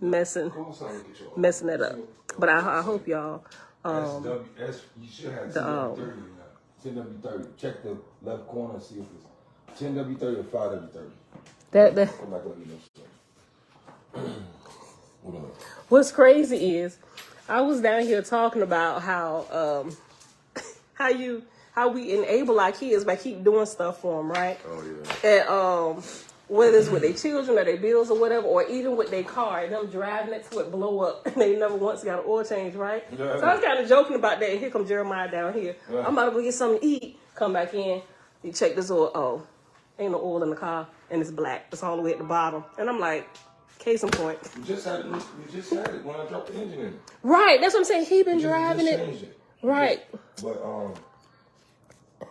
messing it up. But I hope y'all. You should have 10W30. Check the left corner and see if it's 10W30 or 5W30. That Come back and let me know. What's crazy is I was down here talking about how we enable our kids by keep doing stuff for them, right? Oh yeah. And whether it's with their children or their bills or whatever, or even with their car, and them driving it to it blow up, and they never once got an oil change, right? Yeah. So I was kind of joking about that, and here comes Jeremiah down here. Yeah. I'm about to go get something to eat, come back in, you check this oil, oh, ain't no oil in the car, and it's black. It's all the way at the bottom. And I'm like, case in point. You just had it when I dropped the engine in. Right, that's what I'm saying. He been driving it. Changed it. Right. But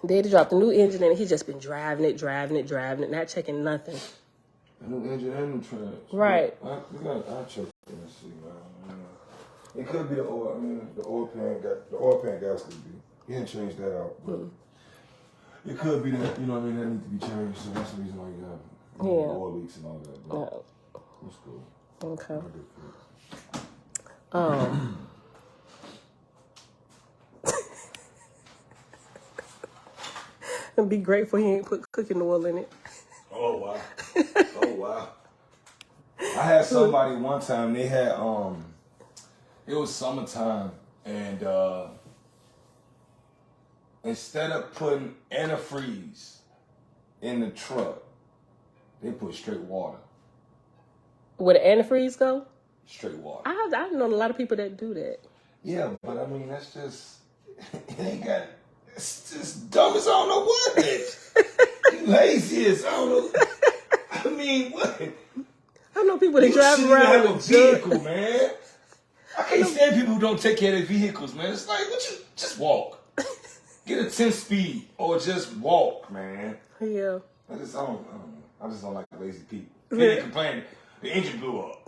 Daddy dropped a new engine and he just been driving it, not checking nothing. A new engine and new trans. Right. I'll check it and see, man. It could be the oil. I mean, the oil pan gas could be. He didn't change that out. But it could be that, you know what I mean, that needs to be changed. So that's the reason why you have oil leaks and all that. But it's cool. Okay. And be grateful he ain't put cooking oil in it. Oh wow. Oh wow. I had somebody one time, they had it was summertime and instead of putting antifreeze in the truck, they put straight water. Where the antifreeze go? Straight water. I've known a lot of people that do that. Yeah, but I mean that's just it ain't got. It's just dumb as I don't know what. You lazy as I don't know. I mean, what? I know people that drive around have a vehicle, man. I can't stand people who don't take care of their vehicles, man. It's like, just walk. Get a 10 speed or just walk, man. Yeah. I just don't know. I just don't like lazy people. They complaining. The engine blew up.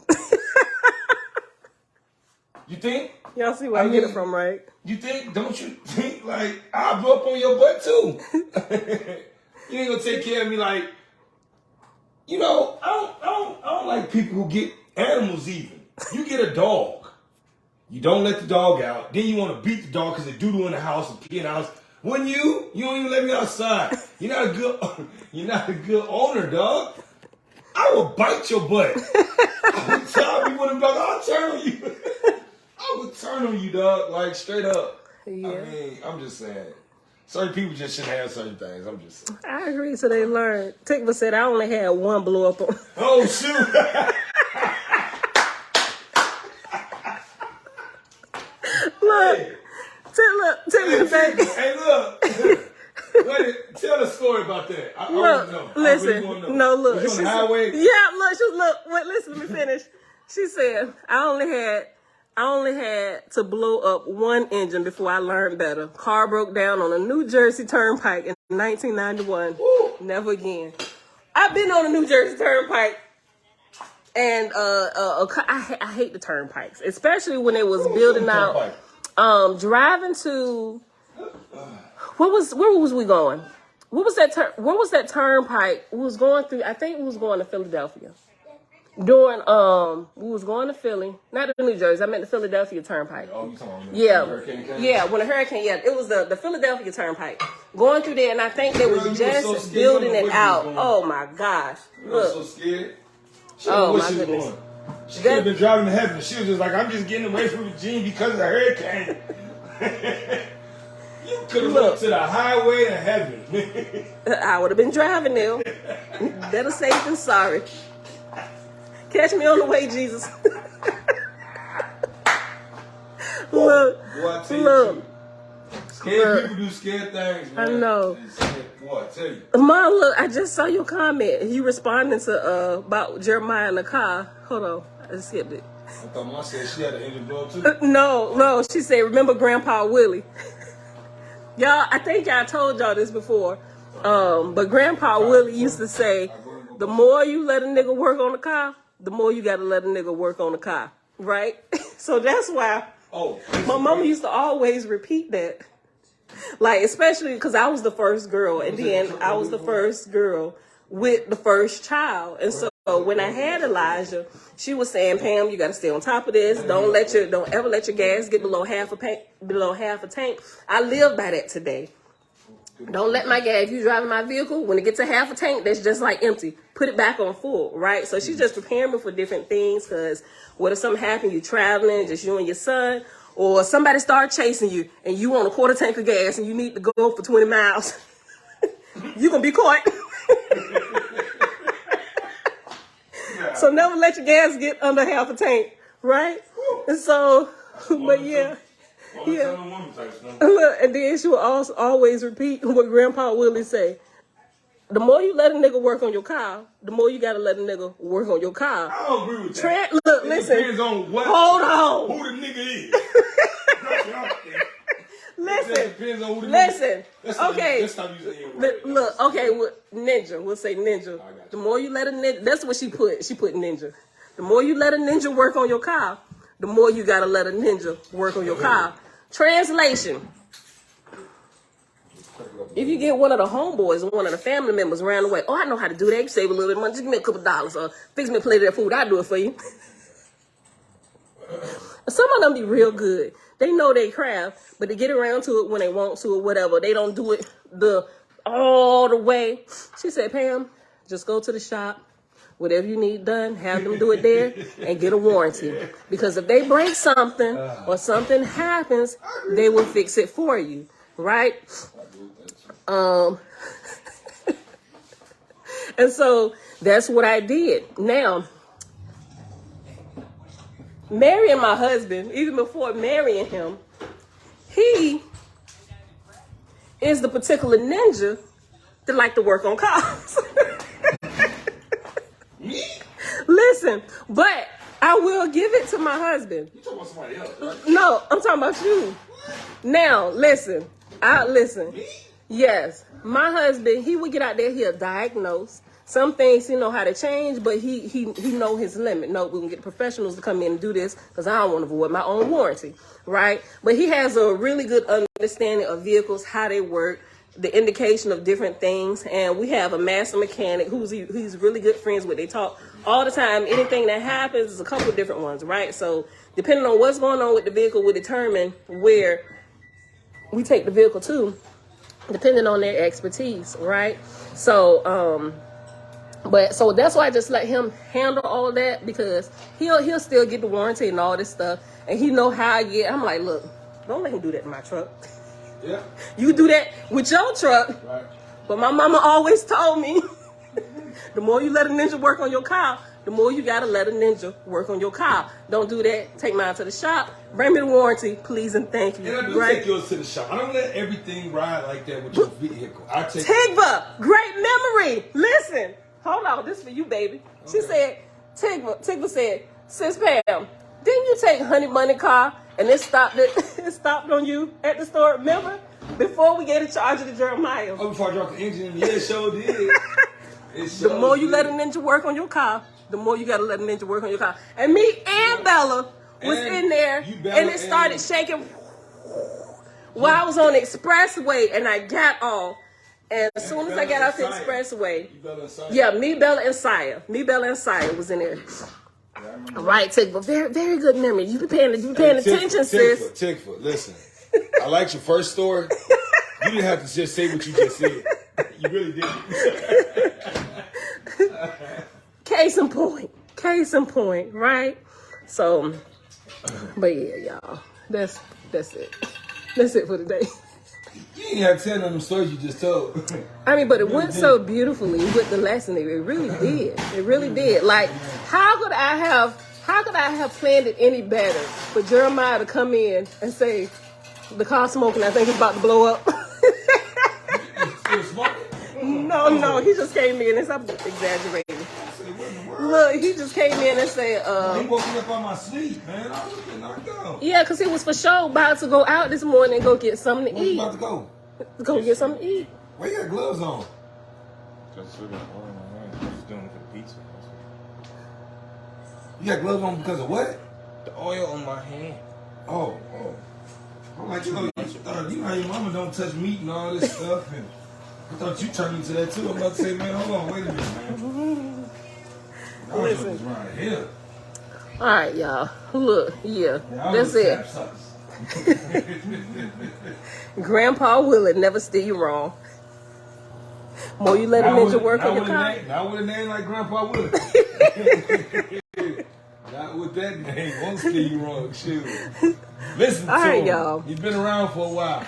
You think? Y'all see where I get it from, right? You think? Don't you think like I'll blow up on your butt too? You ain't gonna take care of me like, you know. I don't like people who get animals even. You get a dog, you don't let the dog out, then you want to beat the dog because they doo-doo in the house and pee in the house. When you don't even let me outside. You're not a good owner, dog. I will bite your butt. I would tell you when the dog, I'll turn on you. I would turn on you, dog, like straight up. Yeah. I mean, I'm just saying. Certain people just shouldn't have certain things. I'm just saying. I agree, so they learn. Tikva said I only had one blow up on. Oh, shoot. Hey, look. Wait, tell a story about that. I want to know. Listen. I really know. No, look. Was you on the highway? Wait, listen, let me finish. She said, I only had to blow up one engine before I learned better. Car broke down on a New Jersey Turnpike in 1991. Woo. Never again. I've been on a New Jersey Turnpike, and I hate the turnpikes, especially when it was building out. Driving to where was we going? Where was that turnpike? We was going through. I think we was going to Philadelphia. We was going to Philly, not to New Jersey. I meant the Philadelphia Turnpike. Oh, you talking about the hurricane came? Yeah, when the hurricane, it was the Philadelphia Turnpike. Going through there, and I think they was just building it out. Oh my gosh! Look, so scared. Oh my goodness! She could have been driving to heaven. She was just like, I'm just getting away from Eugene because of the hurricane. You could have went to the highway to heaven. I would have been driving there. Better safe than sorry. Catch me on the way, Jesus. Look. Scared people do scared things, man. I know. Boy, I tell you. Mom, look, I just saw your comment. You responding to about Jeremiah in the car. Hold on. I skipped it. I thought Mom said she had an engine blow too. No. She said, remember Grandpa Willie. Y'all, I think y'all told y'all this before. But Grandpa Willie used to say, the more you let a nigga work on the car, the more you got to let a nigga work on the car. Right? So that's why my mama used to always repeat that. Like, especially because I was the first girl, and then I was the first girl with the first child. And so when I had Elijah, she was saying, Pam, you got to stay on top of this. Don't ever let your gas get below half a tank. I live by that today. Don't let my gas, if you're driving my vehicle, when it gets to half a tank, that's just like empty. Put it back on full, right? So she's just preparing me for different things, because what if something happened, you're traveling, just you and your son, or somebody start chasing you and you want a quarter tank of gas and you need to go for 20 miles. You're going to be caught. So never let your gas get under half a tank, right? And so, but yeah. Look, and then she will also always repeat what Grandpa Willie say. The more you let a nigga work on your car, the more you gotta let a nigga work on your car. I don't agree with that. Look, listen. Depends on hold on. Who the nigga is. Listen. on who Listen. That's not- Okay. That's not using the word. Look. Okay. Ninja. We'll say ninja. The more you let a ninja. That's what she put. She put ninja. The more you let a ninja work on your car, the more you gotta let a ninja work on your car. Translation. If you get one of the homeboys or one of the family members around the way, oh, I know how to do that. You save a little bit of money. Just give me a couple dollars or fix me a plate of that food. I'll do it for you. Some of them be real good. They know they craft, but they get around to it when they want to or whatever. They don't do it all the way. She said, Pam, just go to the shop. Whatever you need done, have them do it there and get a warranty. Because if they break something or something happens, they will fix it for you. Right? And so that's what I did. Now, marrying my husband, even before marrying him, he is the particular ninja that like to work on cars. Listen, but I will give it to my husband. You talking about somebody else, right? No, I'm talking about you. Now, listen. Listen. Yes, my husband, he would get out there, he'll diagnose. Some things he know how to change, but he know his limit. No, we can get professionals to come in and do this because I don't want to avoid my own warranty, right? But he has a really good understanding of vehicles, how they work, the indication of different things. And we have a master mechanic who's really good friends with. They talk all the time. Anything that happens is a couple of different ones, right? So depending on what's going on with the vehicle will determine where we take the vehicle to, depending on their expertise, right? So, so that's why I just let him handle all of that because he'll still get the warranty and all this stuff, and he know how I get. I'm like, look, don't let him do that in my truck. Yeah. You do that with your truck. Right. But my mama always told me, the more you let a ninja work on your car, the more you gotta let a ninja work on your car. Don't do that. Take mine to the shop. Bring me the warranty, please and thank you. And I do take yours to the shop. I don't let everything ride like that with your vehicle. I take Tigva, great memory. Listen, hold on, this for you, baby. She said, Tigva said, Sis Pam, didn't you take Honey Bunny car and it stopped on you at the store? Remember? Before we gave the charge of the Jeremiah. Oh, before I dropped the engine in, yeah, it sure did. The more you let a ninja work on your car, the more you gotta let a ninja work on your car. And me and Bella was in there, and it started shaking while I was on the expressway, and I got off. And as soon as I got off the expressway, yeah, Bella, and Saya was in there. Right, Tigva, very, very good memory. You be paying attention, sis. Tigva, listen. I liked your first story. You didn't have to just say what you just said. You really didn't. Case in point, right? So, but yeah, y'all, that's it. That's it for today. You ain't have to tell them stories you just told. I mean, but it went so beautifully with the lesson. It really did. It really did. Like, how could I have planned it any better for Jeremiah to come in and say, the car smoking, I think it's about to blow up. Still smoking? No, he just came in and I'm exaggerating. Look, he just came in and said, he woke me up on my sleep, man. I was getting knocked out. Yeah, because he was for sure about to go out this morning and go get something to Where you eat. about to go? Go get something to eat. Why you got gloves on? Just looking at oil in my hand. I'm just doing it for the pizza. You got gloves on because of what? The oil on my hand. Oh. I'm like, you know how your mama don't touch meat and all this stuff. And I thought you turned into that too. I'm about to say, man, hold on, wait a minute, man. Listen. Right here. All right, y'all. Look, yeah, that's it. Grandpa Willie never steer you wrong. More you let a ninja work on your car. Not with a name like Grandpa Willie. Not with that name. Won't steer you wrong. Shoot. Listen all to right, him. y'all. You've been around for a while.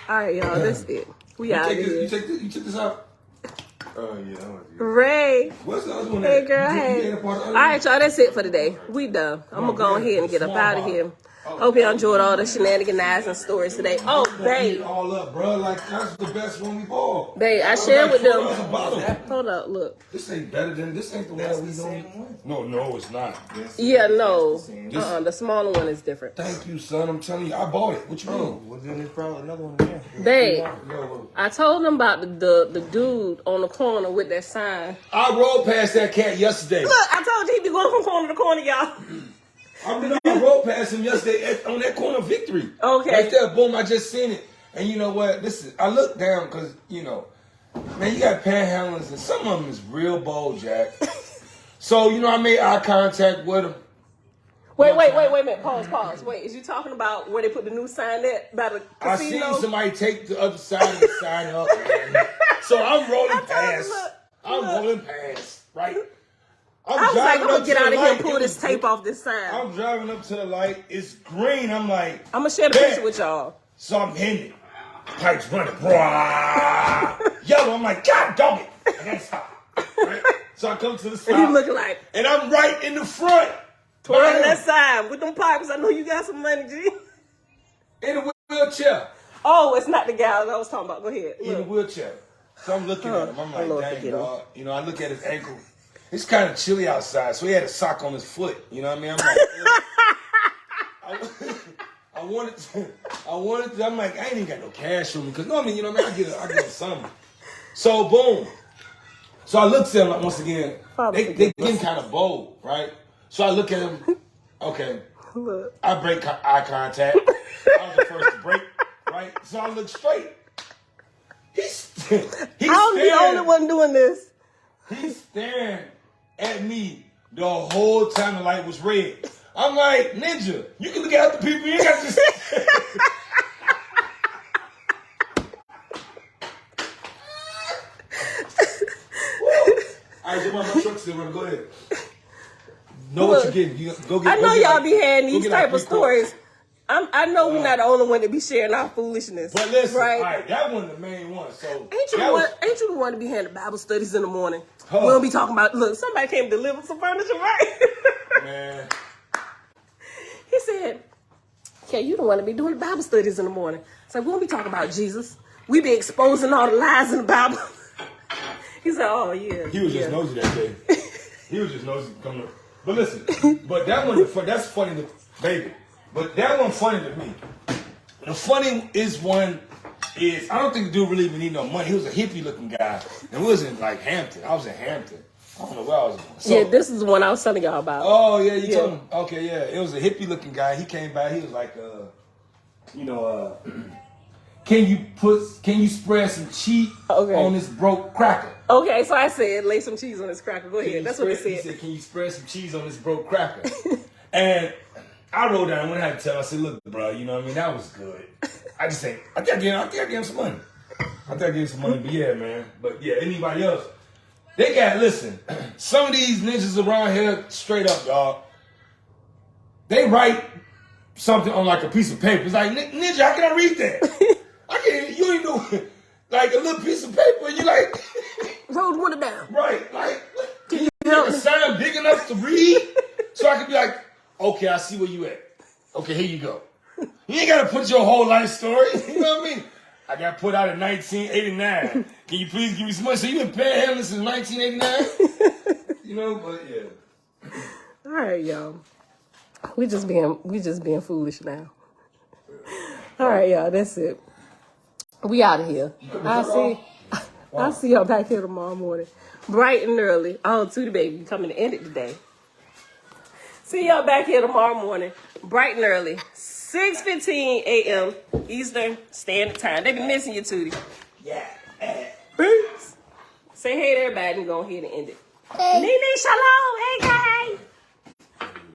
All right, y'all. That's it. We out of here. You took this out? Oh, yeah. Ray. What's the other one? Hey, girl. Hey. All right, y'all. That's it for today. We done. I'm going to go ahead and get up out of here. Hope you enjoyed all the shenanigans and stories today. Oh, babe. All up, bro. Like, that's the best one we bought. Babe, I shared with them. $4 Hold up, look. This ain't better than this. Ain't the one we don't. No, it's not. Yeah, no. The smaller one is different. Thank you, son. I'm telling you, I bought it. What you mean? Well, then there's probably another one there. Babe, I told them about the dude on the corner with that sign. I rode past that cat yesterday. Look, I told you he'd be going from corner to corner, y'all. I rode past him yesterday on that corner of Victory. Okay. Right there, boom, I just seen it. And you know what? I looked down because, man, you got panhandlers and some of them is real bold, Jack. So, I made eye contact with him. Wait a minute. Pause. Wait, is you talking about where they put the new sign at by the casino? I seen somebody take the other side of the sign up, man. So I'm rolling past. Rolling past, right? I was like, I'm gonna get out of here and pull this tape off this sign. I'm driving up to the light. It's green. I'm like, I'm gonna share the picture with y'all. So I'm hitting it. Pipes running. Yellow. I'm like, God dog it. I gotta stop. Right? So I come to the stop. And you looking like. And I'm right in the front. Twirling that sign with them pipes. I know you got some money, G. In a wheelchair. Oh, it's not the guy I was talking about. Go ahead. In a wheelchair. So I'm looking at him. I'm like, dang, dog. I look at his ankle. It's kind of chilly outside, so he had a sock on his foot. You know what I mean? I'm like, I wanted to, I'm like, I ain't even got no cash on me. Because normally, I get something. So, boom. So I looked at him, like, once again, they getting kind of bold, right? So I look at him, okay. Look. I break eye contact. I was the first to break, right? So I look straight. He's I'm the only one doing this. He's staring at me the whole time the light was red. I'm like, Ninja, you can look at the people. You ain't got to. All right, my truck's still running. Go ahead. Know what you're getting. I know y'all be having these type of stories. I know we're not the only one to be sharing our foolishness. But listen, right? all right, that wasn't the main one. So ain't you the one to be having Bible studies in the morning? Huh. We'll be talking about. Look, somebody came to deliver some furniture, right? Man, he said, "Okay, you don't want to be doing Bible studies in the morning." So we won't be talking about Jesus. We be exposing all the lies in the Bible. He said, "Oh yeah." He was just nosy that day. He was just nosy coming up. But listen, that one, that's funny to baby. But that one funny to me. The funny one is I don't think the dude really even need no money. He was a hippie looking guy. And we was in like Hampton. I was in Hampton. I don't know where I was going. So, yeah, this is the one I was telling y'all about. Oh yeah, you told him. Okay, yeah. It was a hippie looking guy. He came by, he was like can you spread some cheese on this broke cracker? Okay, so I said lay some cheese on this cracker. Go ahead. That's what he said. He said, can you spread some cheese on this broke cracker? And I wrote down when I had to tell him, I said, look, bro, you know what I mean? That was good. I just say, I think I gave him some money. But yeah, man. But yeah, anybody else? They got, listen, some of these ninjas around here, straight up, dog, they write something on like a piece of paper. It's like, Ninja, how can I read that? You don't even know, like a little piece of paper, and you like... Wrote one down. Right, like, can you have a sign big enough to read? So I could be like, okay, I see where you at. Okay, here you go. You ain't got to put your whole life story. You know what I mean? I got put out in 1989. Can you please give me some money? So you been panhandling since 1989? But yeah. All right, y'all. We just being foolish now. All right, y'all. That's it. We out of here. I'll see y'all back here tomorrow morning, bright and early. Oh, Tootie baby, you coming to end it today. See y'all back here tomorrow morning, bright and early, 6:15 a.m. Eastern Standard Time. They be missing you, Tootie. Yeah. Peace. Say hey to everybody and go ahead and end it. Hey. Nene, shalom. Hey.